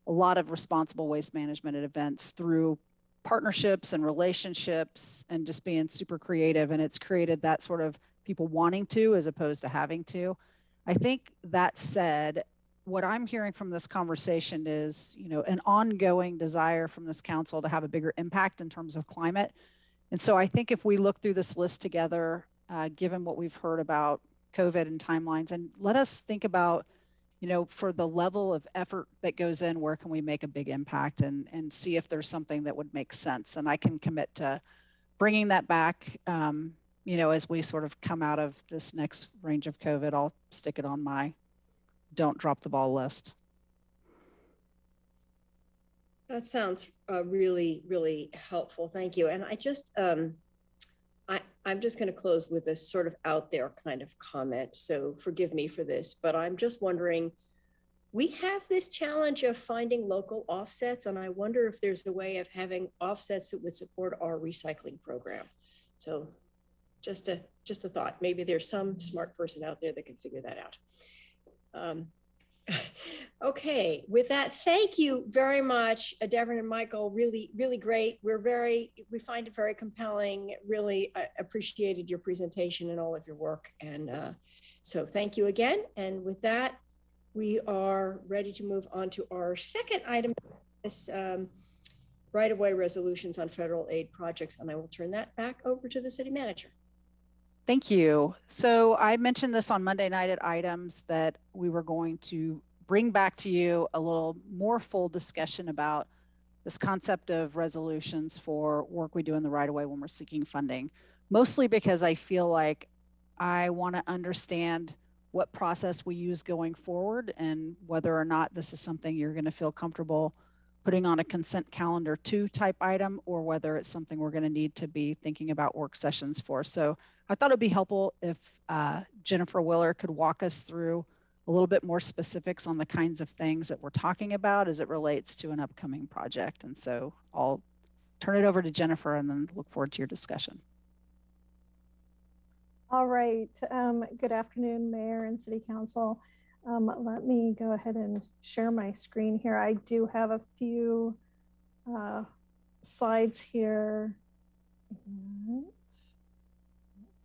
a lot of responsible waste management at events through partnerships and relationships and just being super creative. And it's created that sort of people wanting to as opposed to having to. I think that said, what I'm hearing from this conversation is, an ongoing desire from this council to have a bigger impact in terms of climate. And so I think if we look through this list together, given what we've heard about COVID and timelines, and let us think about, for the level of effort that goes in, where can we make a big impact, and see if there's something that would make sense. And I can commit to bringing that back, as we sort of come out of this next range of COVID. I'll stick it on my don't drop the ball list. That sounds really, really helpful. Thank you. And I just, I'm just going to close with a sort of out there kind of comment. So forgive me for this, but I'm just wondering, we have this challenge of finding local offsets, and I wonder if there's a way of having offsets that would support our recycling program. So just a thought. Maybe there's some smart person out there that can figure that out. Okay, with that, thank you very much, Devin and Michael. Really, really great. We find it very compelling. Really appreciated your presentation and all of your work. And so thank you again. And with that, we are ready to move on to our second item, this right-of-way resolutions on federal aid projects. And I will turn that back over to the city manager. Thank you. So I mentioned this on Monday night at items that we were going to bring back to you a little more full discussion about this concept of resolutions for work we do in the right of way when we're seeking funding, mostly because I feel like I want to understand what process we use going forward and whether or not this is something you're going to feel comfortable putting on a consent calendar 2 type item, or whether it's something we're going to need to be thinking about work sessions for. So I thought it'd be helpful if Jennifer Willer could walk us through a little bit more specifics on the kinds of things that we're talking about as it relates to an upcoming project. And so I'll turn it over to Jennifer and then look forward to your discussion. All right. Good afternoon, Mayor and City Council. Let me go ahead and share my screen here. I do have a few slides here. And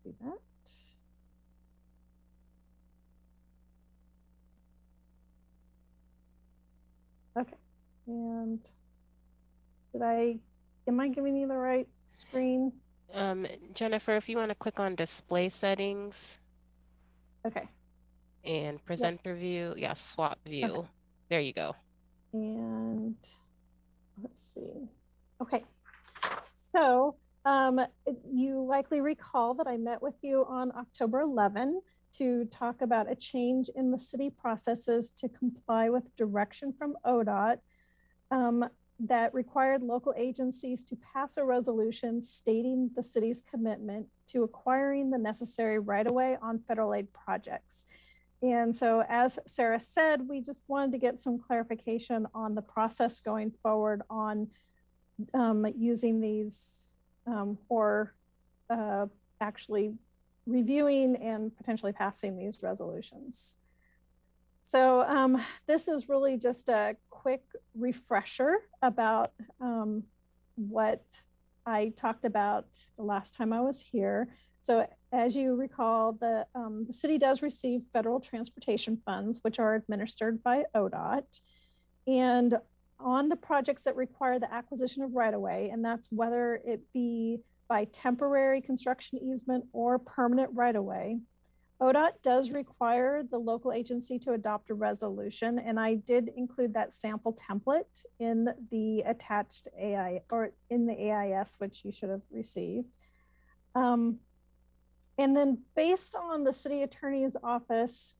do that. Okay. And am I giving you the right screen? Jennifer, if you want to click on display settings. Okay. And presenter view, yeah, swap view. Okay. There you go. And let's see. Okay. So you likely recall that I met with you on October 11 to talk about a change in the city processes to comply with direction from ODOT that required local agencies to pass a resolution stating the city's commitment to acquiring the necessary right-of-way on federal aid projects. And so, as Sarah said, we just wanted to get some clarification on the process going forward on using these or actually reviewing and potentially passing these resolutions. So this is really just a quick refresher about what I talked about the last time I was here. So as you recall, the city does receive federal transportation funds, which are administered by ODOT. And on the projects that require the acquisition of right-of-way, and that's whether it be by temporary construction easement or permanent right-of-way, ODOT does require the local agency to adopt a resolution, and I did include that sample template in the attached AI or in the AIS, which you should have received. And then based on the city attorney's office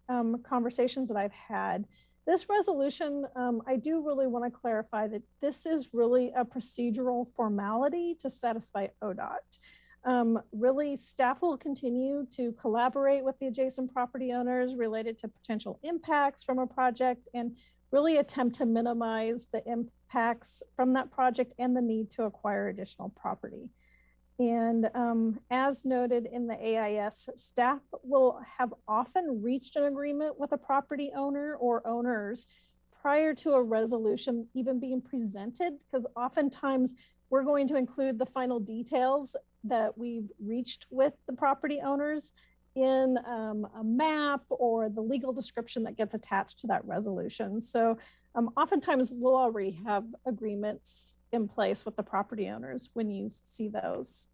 conversations that I've had, this resolution, I do really want to clarify that this is really a procedural formality to satisfy ODOT. Really, staff will continue to collaborate with the adjacent property owners related to potential impacts from a project and really attempt to minimize the impacts from that project and the need to acquire additional property. And as noted in the AIS, staff will have often reached an agreement with a property owner or owners prior to a resolution even being presented, because oftentimes we're going to include the final details that we've reached with the property owners in a map or the legal description that gets attached to that resolution. So oftentimes we'll already have agreements in place with the property owners when you see those.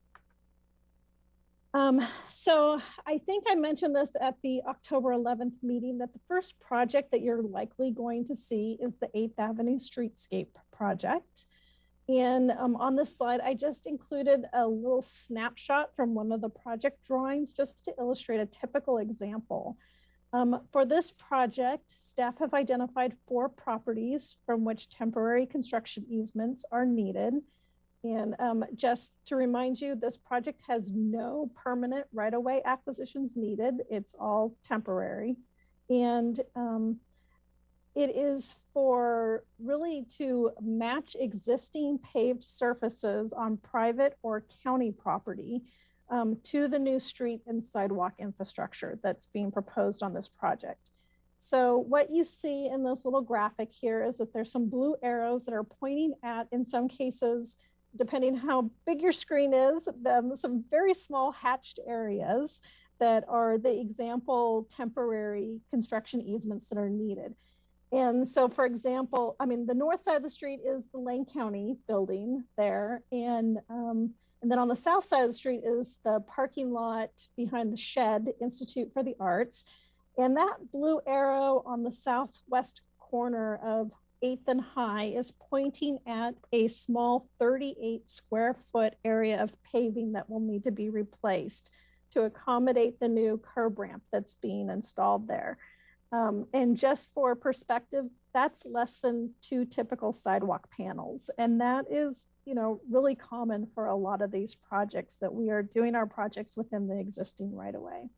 So I think I mentioned this at the October 11th meeting that the first project that you're likely going to see is the 8th Avenue Streetscape project. And on this slide, I just included a little snapshot from one of the project drawings just to illustrate a typical example. For this project, staff have identified 4 properties from which temporary construction easements are needed. And just to remind you, this project has no permanent right-of-way acquisitions needed. It's all temporary. And it is for really to match existing paved surfaces on private or county property to the new street and sidewalk infrastructure that's being proposed on this project. So what you see in this little graphic here is that there's some blue arrows that are pointing at, in some cases, depending how big your screen is, some very small hatched areas that are the example temporary construction easements that are needed. And so, for example, I mean, the north side of the street is the Lane County building there. And then on the south side of the street is the parking lot behind the Shed Institute for the Arts. And that blue arrow on the southwest corner of 8th and High is pointing at a small 38 square foot area of paving that will need to be replaced to accommodate the new curb ramp that's being installed there. And just for perspective, that's less than 2 typical sidewalk panels. And that is, you know, really common for a lot of these projects that we are doing our projects within the existing right-of-way.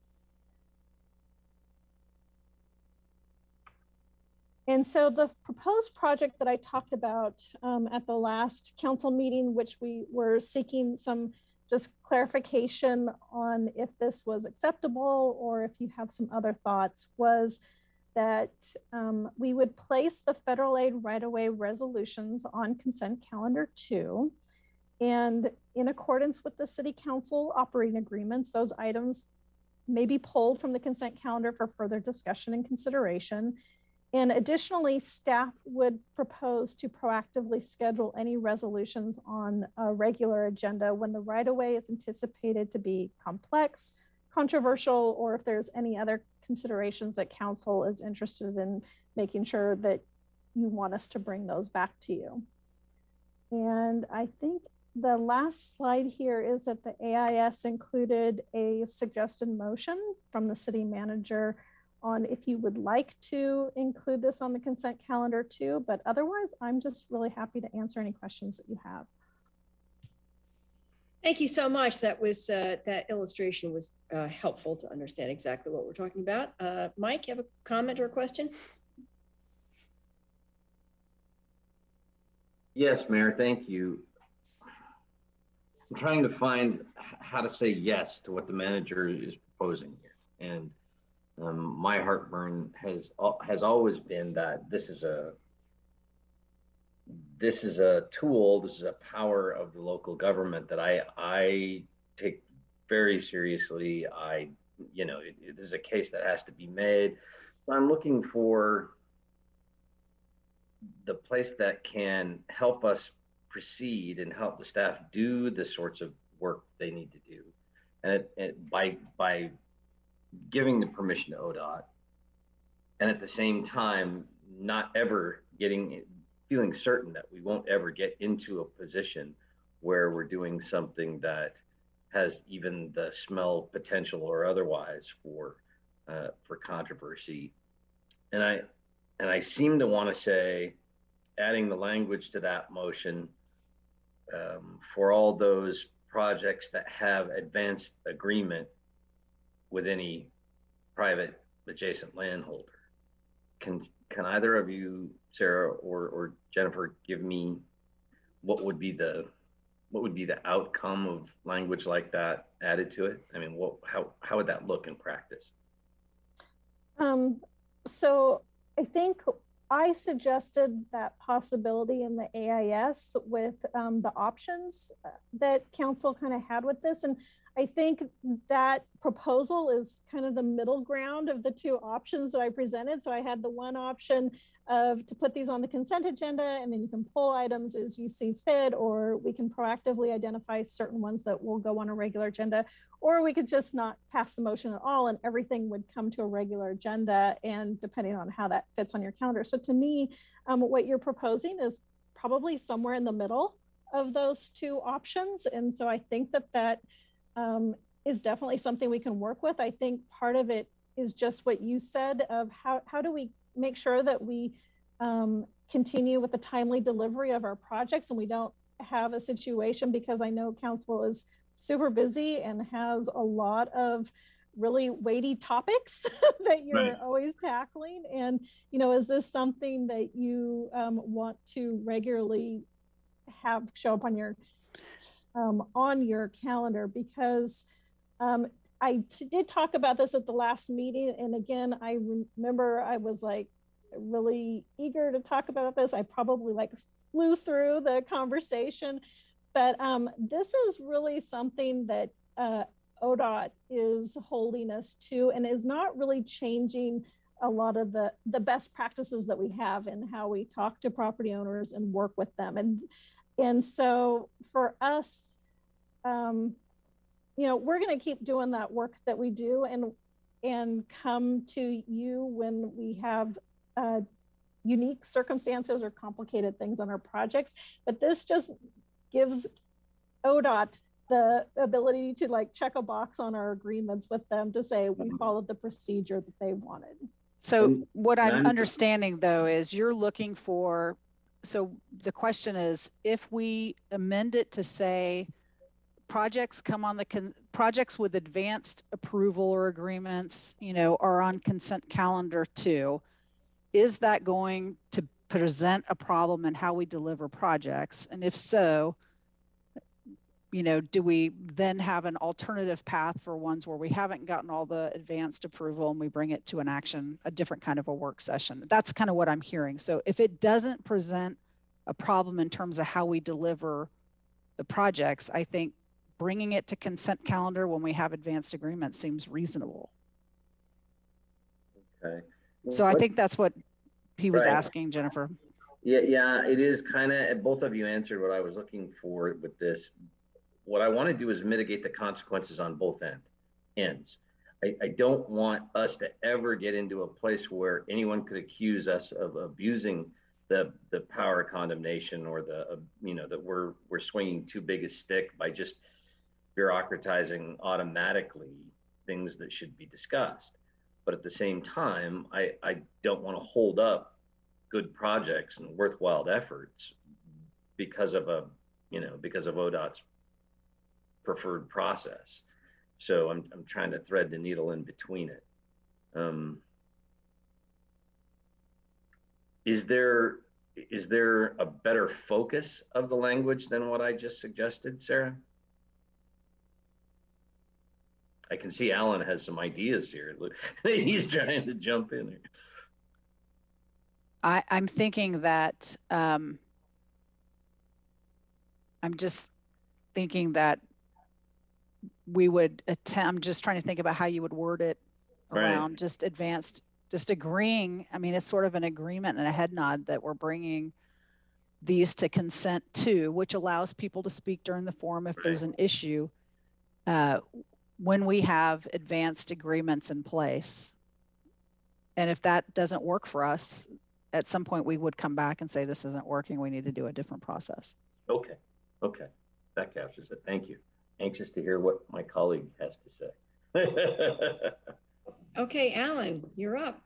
And so the proposed project that I talked about at the last council meeting, which we were seeking some just clarification on if this was acceptable or if you have some other thoughts, was that we would place the federal aid right-of-way resolutions on consent calendar 2. And in accordance with the city council operating agreements, those items may be pulled from the consent calendar for further discussion and consideration. And additionally, staff would propose to proactively schedule any resolutions on a regular agenda when the right-of-way is anticipated to be complex, controversial, or if there's any other considerations that council is interested in making sure that you want us to bring those back to you. And I think the last slide here is that the AIS included a suggested motion from the city manager on if you would like to include this on the consent calendar too, but otherwise I'm just really happy to answer any questions that you have. Thank you so much. That was that illustration was helpful to understand exactly what we're talking about. Mike, you have a comment or a question? Yes, Mayor, thank you. I'm trying to find how to say yes to what the manager is proposing here. And my heartburn has always been that this is a tool, this is a power of the local government that I take very seriously. This is a case that has to be made. So I'm looking for the place that can help us proceed and help the staff do the sorts of work they need to do. And by giving the permission to ODOT, and at the same time, not ever feeling certain that we won't ever get into a position where we're doing something that has even the smell potential or otherwise for controversy. And I seem to want to say, adding the language to that motion for all those projects that have advanced agreement with any private adjacent landholder. Can either of you, Sarah or Jennifer, give me what would be the outcome of language like that added to it? I mean, how would that look in practice? So I think I suggested that possibility in the AIS with the options that council kind of had with this. And I think that proposal is kind of the middle ground of the 2 options that I presented. So I had the one option of to put these on the consent agenda, and then you can pull items as you see fit, or we can proactively identify certain ones that will go on a regular agenda, or we could just not pass the motion at all and everything would come to a regular agenda, and depending on how that fits on your calendar. So to me, what you're proposing is probably somewhere in the middle of those 2 options. And so I think that is definitely something we can work with. I think part of it is just what you said of how do we make sure that we continue with the timely delivery of our projects and we don't have a situation, because I know council is super busy and has a lot of really weighty topics that you're always tackling. And, you know, is this something that you want to regularly have show up on your calendar? Because I did talk about this at the last meeting. And again, I remember I was like really eager to talk about this. I probably like flew through the conversation, but this is really something that ODOT is holding us to and is not really changing a lot of the best practices that we have in how we talk to property owners and work with them. And so for us, you know, we're going to keep doing that work that we do and come to you when we have unique circumstances or complicated things on our projects. But this just gives ODOT the ability to like check a box on our agreements with them to say we followed the procedure that they wanted. So what I'm understanding though is you're looking for, so the question is, if we amend it to say projects come on the projects with advanced approval or agreements, you know, are on consent calendar 2, is that going to present a problem in how we deliver projects? And if so, you know, do we then have an alternative path for ones where we haven't gotten all the advanced approval and we bring it to an action, a different kind of a work session? That's kind of what I'm hearing. So if it doesn't present a problem in terms of how we deliver the projects, I think bringing it to consent calendar when we have advanced agreements seems reasonable. Okay. So I think that's what he was asking, Jennifer. Yeah, it is kind of, both of you answered what I was looking for with this. What I want to do is mitigate the consequences on both ends. I don't want us to ever get into a place where anyone could accuse us of abusing the power of condemnation, or you know, that we're swinging too big a stick by just bureaucratizing automatically things that should be discussed. But at the same time, I don't want to hold up good projects and worthwhile efforts because of ODOT's preferred process. So I'm trying to thread the needle in between it. Is there a better focus of the language than what I just suggested, Sarah? I can see Alan has some ideas here. He's trying to jump in here. I'm thinking that I'm just thinking that we would attempt, I'm just trying to think about how you would word it around just advanced, just agreeing. I mean, it's sort of an agreement and a head nod that we're bringing these to consent to, which allows people to speak during the forum if there's an issue. When we have advanced agreements in place. And if that doesn't work for us, at some point we would come back and say, this isn't working, we need to do a different process. Okay, that captures it. Thank you. Anxious to hear what my colleague has to say. Okay, Alan, you're up.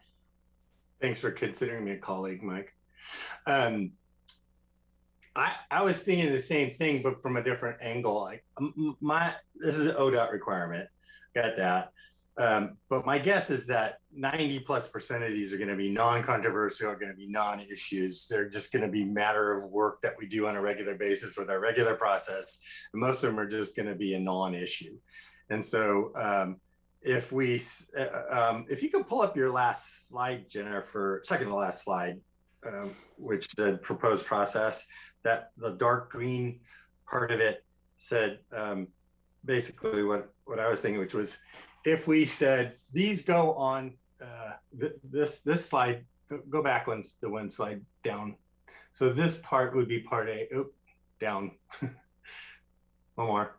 Thanks for considering me a colleague, Mike. I was thinking the same thing, but from a different angle. Like this is an ODOT requirement, got that. But my guess is that 90+% of these are going to be non-controversial, are going to be non-issues. They're just going to be matter of work that we do on a regular basis with our regular process. And most of them are just going to be a non-issue. And so if you can pull up your last slide, Jennifer, second to last slide, which said proposed process, that the dark green part of it said basically what I was thinking, which was if we said these go on this slide, go back one slide down. So this part would be part A. Oop, down. One more.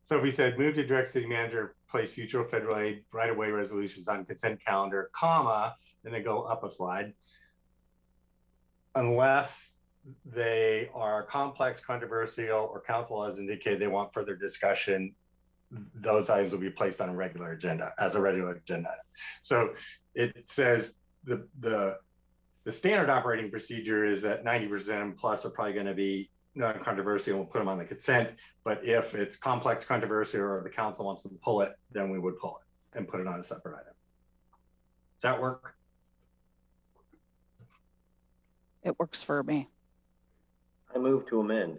So if we said move to direct city manager, place future federal aid right-of-way resolutions on consent calendar, comma, and then go up a slide, unless they are complex, controversial, or council has indicated they want further discussion, those items will be placed on a regular agenda as a regular agenda item. So it says the standard operating procedure is that 90% plus are probably going to be non-controversial, and we'll put them on the consent. But if it's complex controversy or the council wants to pull it, then we would pull it and put it on a separate item. Does that work? It works for me. I move to amend.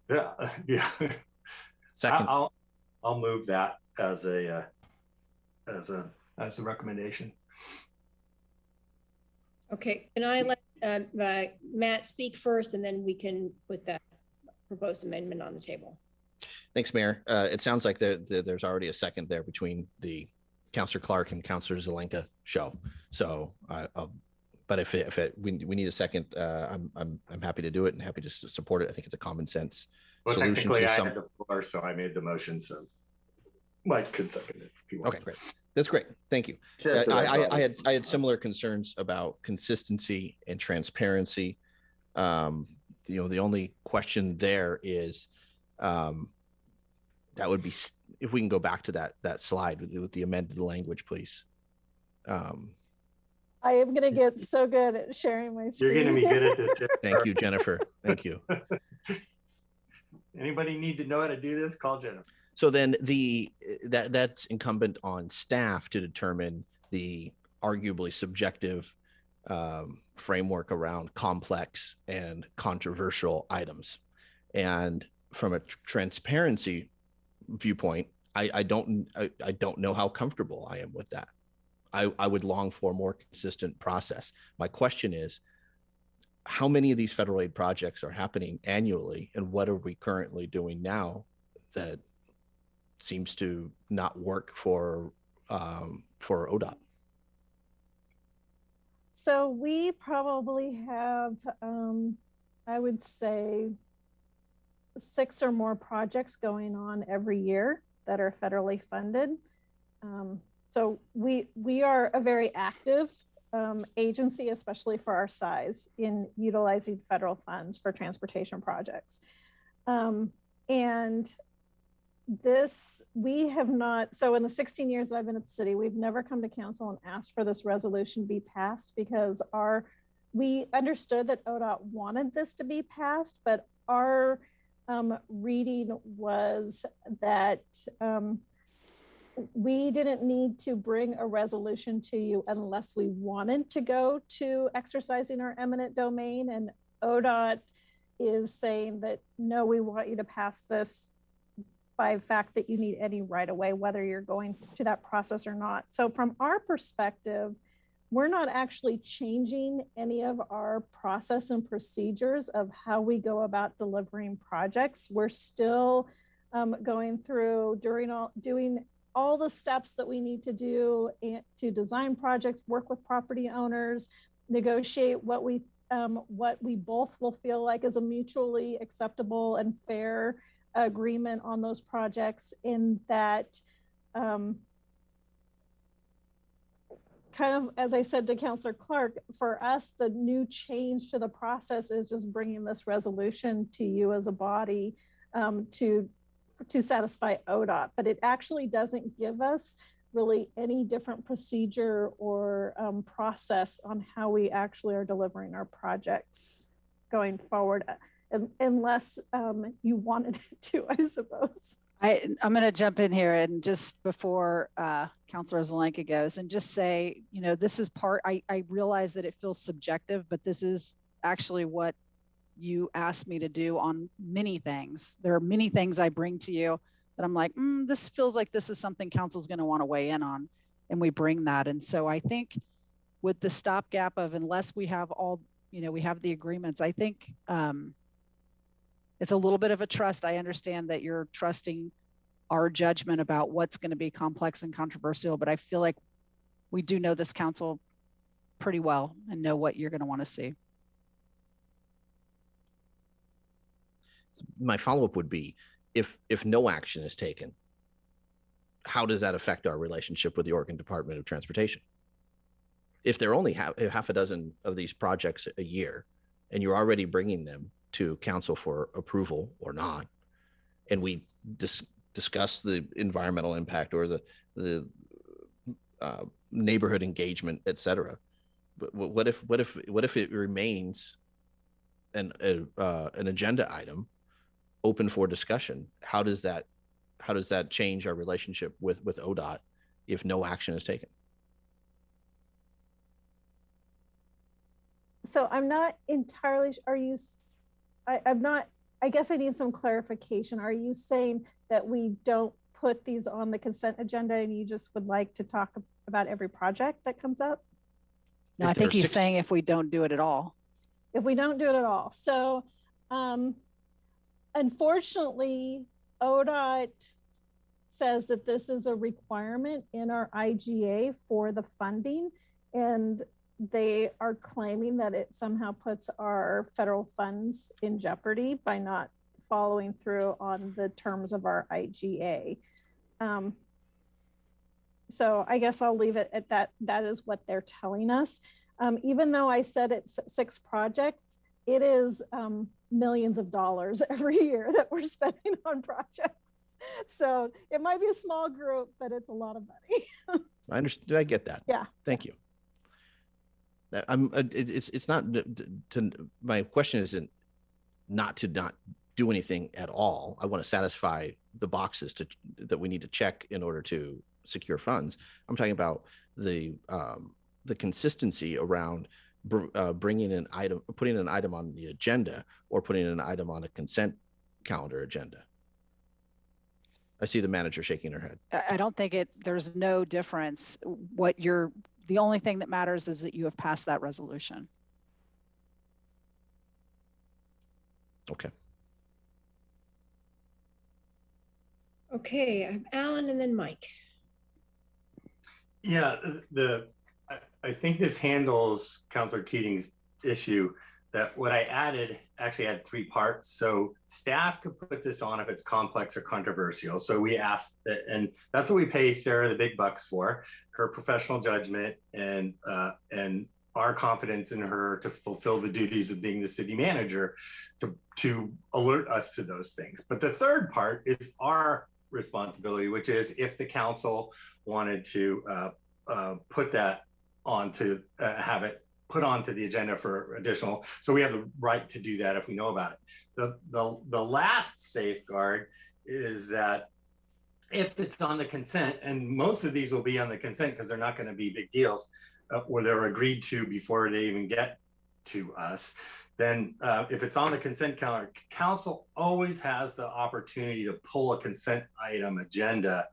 Yeah. Second. I'll move that as a recommendation. Okay, and I let Matt speak first, and then we can put that proposed amendment on the table. Thanks, Mayor. It sounds like there's already a second there between the Councilor Clark and Councilor Zelenka show. So, but if we need a second, I'm happy to do it and happy to support it. I think it's a common sense solution to some. I had the floor, so I made the motion. So Mike could second it if he wants. Okay, great. That's great. Thank you. I had similar concerns about consistency and transparency. The only question there is that would be if we can go back to that slide with the amended language, please. I am going to get so good at sharing my screen. You're going to be good at this, Jennifer. Thank you, Jennifer. Thank you. Anybody need to know how to do this? Call Jennifer. So then that's incumbent on staff to determine the arguably subjective framework around complex and controversial items. And from a transparency viewpoint, I don't know how comfortable I am with that. I would long for a more consistent process. My question is, how many of these federal aid projects are happening annually, and what are we currently doing now that seems to not work for ODOT? So we probably have, I would say, 6 or more projects going on every year that are federally funded. So we are a very active agency, especially for our size, in utilizing federal funds for transportation projects. And this, we have not, so in the 16 years that I've been at the city, we've never come to council and asked for this resolution be passed because we understood that ODOT wanted this to be passed, but our reading was that we didn't need to bring a resolution to you unless we wanted to go to exercising our eminent domain. And ODOT is saying that, no, we want you to pass this by fact that you need any right of way, whether you're going to that process or not. So from our perspective, we're not actually changing any of our process and procedures of how we go about delivering projects. We're still going through doing all the steps that we need to do to design projects, work with property owners, negotiate what we both will feel like is a mutually acceptable and fair agreement on those projects. In that, kind of, as I said to Councilor Clark, for us, the new change to the process is just bringing this resolution to you as a body to satisfy ODOT, but it actually doesn't give us really any different procedure or process on how we actually are delivering our projects going forward, unless you wanted to, I suppose. I'm going to jump in here and just before Councilor Zelenka goes and just say, this is I realize that it feels subjective, but this is actually what you asked me to do on many things. There are many things I bring to you that I'm like, this feels like this is something council's going to want to weigh in on, and we bring that. And so I think with the stopgap of, unless we have all, we have the agreements, I think it's a little bit of a trust. I understand that you're trusting our judgment about what's going to be complex and controversial, but I feel like we do know this council pretty well and know what you're going to want to see. My follow-up would be, if no action is taken, how does that affect our relationship with the Oregon Department of Transportation? If there are only half a dozen of these projects a year, and you're already bringing them to council for approval or not, and we discuss the environmental impact or the neighborhood engagement, et cetera. But what if it remains an agenda item open for discussion? How does that change our relationship with ODOT if no action is taken? So I'm not entirely, I guess I need some clarification. Are you saying that we don't put these on the consent agenda and you just would like to talk about every project that comes up? No, I think he's saying if we don't do it at all. If we don't do it at all. So unfortunately, ODOT says that this is a requirement in our IGA for the funding, and they are claiming that it somehow puts our federal funds in jeopardy by not following through on the terms of our IGA. So I guess I'll leave it at that. That is what they're telling us. Even though I said it's 6 projects, it is millions of dollars every year that we're spending on projects. So it might be a small group, but it's a lot of money. I understand. I get that. Yeah. Thank you. It's not my question isn't not to not do anything at all. I want to satisfy the boxes that we need to check in order to secure funds. I'm talking about the consistency around bringing an item, putting an item on the agenda, or putting an item on a consent calendar agenda. I see the manager shaking her head. I don't think there's no difference. The only thing that matters is that you have passed that resolution. Okay. Okay, I'm Alan and then Mike. Yeah, I think this handles Councilor Keating's issue, that what I added actually had 3 parts. So staff could put this on if it's complex or controversial. So we asked that, and that's what we pay Sarah the big bucks for, her professional judgment and our confidence in her to fulfill the duties of being the city manager to alert us to those things. But the third part is our responsibility, which is if the council wanted to put that on to have it put onto the agenda for additional. So we have the right to do that if we know about it. The last safeguard is that if it's on the consent, and most of these will be on the consent because they're not going to be big deals, or they're agreed to before they even get to us, then if it's on the consent calendar, council always has the opportunity to pull a consent item agenda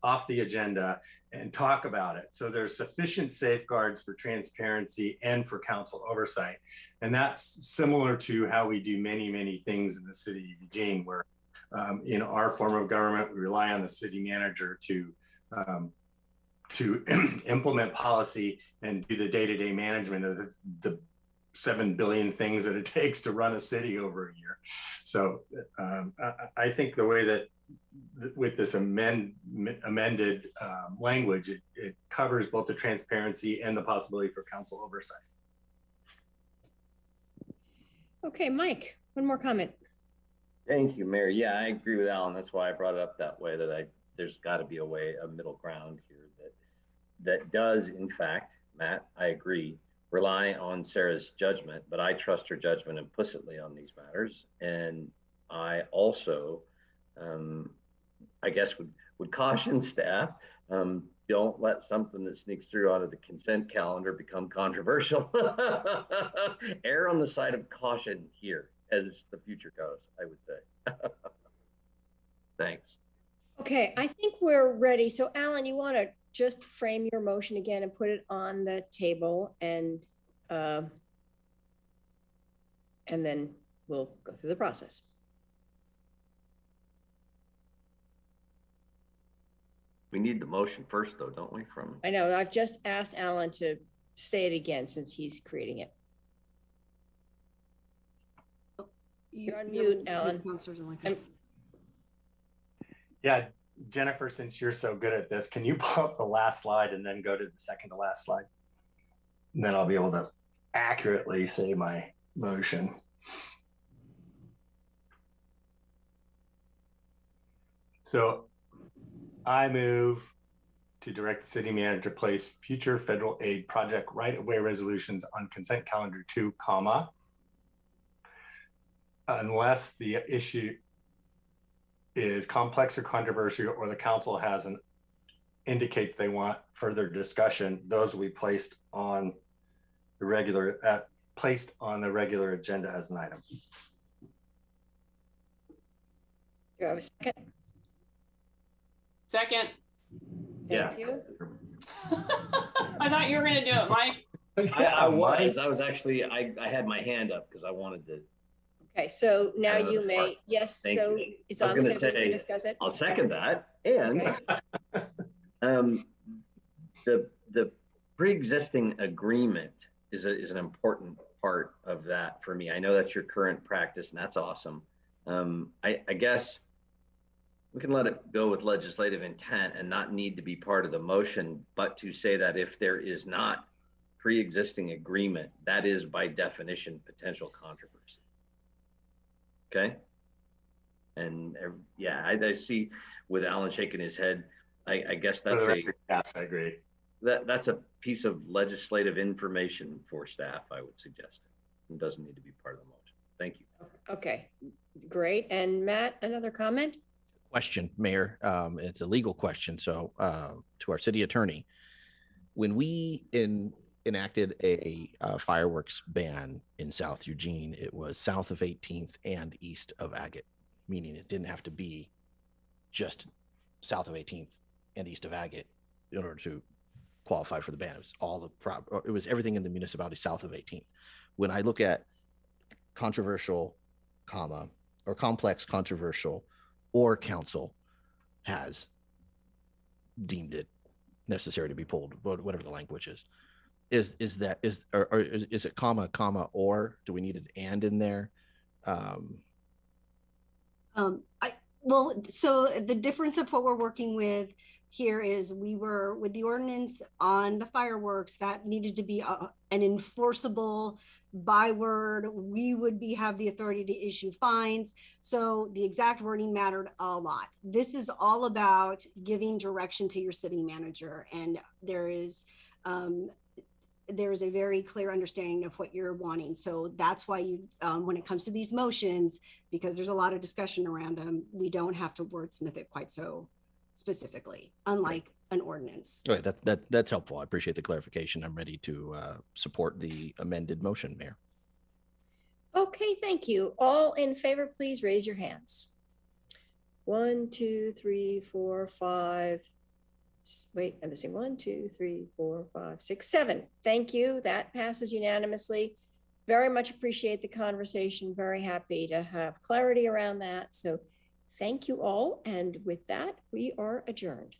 off the agenda and talk about it. So there's sufficient safeguards for transparency and for council oversight. And that's similar to how we do many, many things in the city of Eugene, where in our form of government, we rely on the city manager to implement policy and do the day-to-day management of the 7 billion things that it takes to run a city over a year. So I think the way that with this amended language, it covers both the transparency and the possibility for council oversight. Okay, Mike, one more comment. Thank you, Mayor. Yeah, I agree with Alan. That's why I brought it up that way, that there's got to be a middle ground here that does, in fact, Matt, I agree, rely on Sarah's judgment, but I trust her judgment implicitly on these matters. And I also, I guess, would caution staff, don't let something that sneaks through onto the consent calendar become controversial. Err on the side of caution here as the future goes, I would say. Thanks. Okay, I think we're ready. So Alan, you want to just frame your motion again and put it on the table, and then we'll go through the process. We need the motion first, though, don't we? I know, I've just asked Alan to say it again since he's creating it. You're on mute, Alan. Yeah, Jennifer, since you're so good at this, can you pull up the last slide and then go to the second to last slide? And then I'll be able to accurately say my motion. So I move to direct the city manager to place future federal aid project right-of-way resolutions on consent calendar 2, comma, unless the issue is complex or controversial, or the council has an indicates they want further discussion. Those will be placed on the regular agenda as an item. Do I have a second? Second. Thank you. I thought you were going to do it, Mike. I was actually, I had my hand up because I wanted to. Okay, so now you may, yes, Thank so you. it's I was on the going to table to say, discuss it. I'll second that. And the pre-existing agreement is an important part of that for me. I know that's your current practice, and that's awesome. I guess we can let it go with legislative intent and not need to be part of the motion, but to say that if there is not pre-existing agreement, that is by definition potential controversy. Okay. And yeah, I see with Alan shaking his head. I guess that's yes, I agree. That's a piece of legislative information for staff, I would suggest. It doesn't need to be part of the motion. Thank you. Okay, great. And Matt, another comment? Question, Mayor. It's a legal question. So to our city attorney, when we enacted a fireworks ban in South Eugene, it was south of 18th and east of Agate, meaning it didn't have to be just south of 18th and east of Agate in order to qualify for the ban. It was all it was everything in the municipality south of 18th. When I look at controversial, comma, or complex, controversial, or council has deemed it necessary to be pulled, whatever the language is it comma, or do we need an and in there? Well, so the difference of what we're working with here is we were with the ordinance on the fireworks that needed to be an enforceable byword. We would have the authority to issue fines. So the exact wording mattered a lot. This is all about giving direction to your city manager. And there is a very clear understanding of what you're wanting. So that's why you, when it comes to these motions, because there's a lot of discussion around them, we don't have to wordsmith it quite so specifically, unlike an ordinance. All right, that's helpful. I appreciate the clarification. I'm ready to support the amended motion, Mayor. Okay, thank you. All in favor, please raise your hands. 1, 2, 3, 4, 5. Wait, I'm missing 1, 2, 3, 4, 5, 6, 7. Thank you. That passes unanimously. Very much appreciate the conversation. Very happy to have clarity around that. So thank you all. And with that, we are adjourned.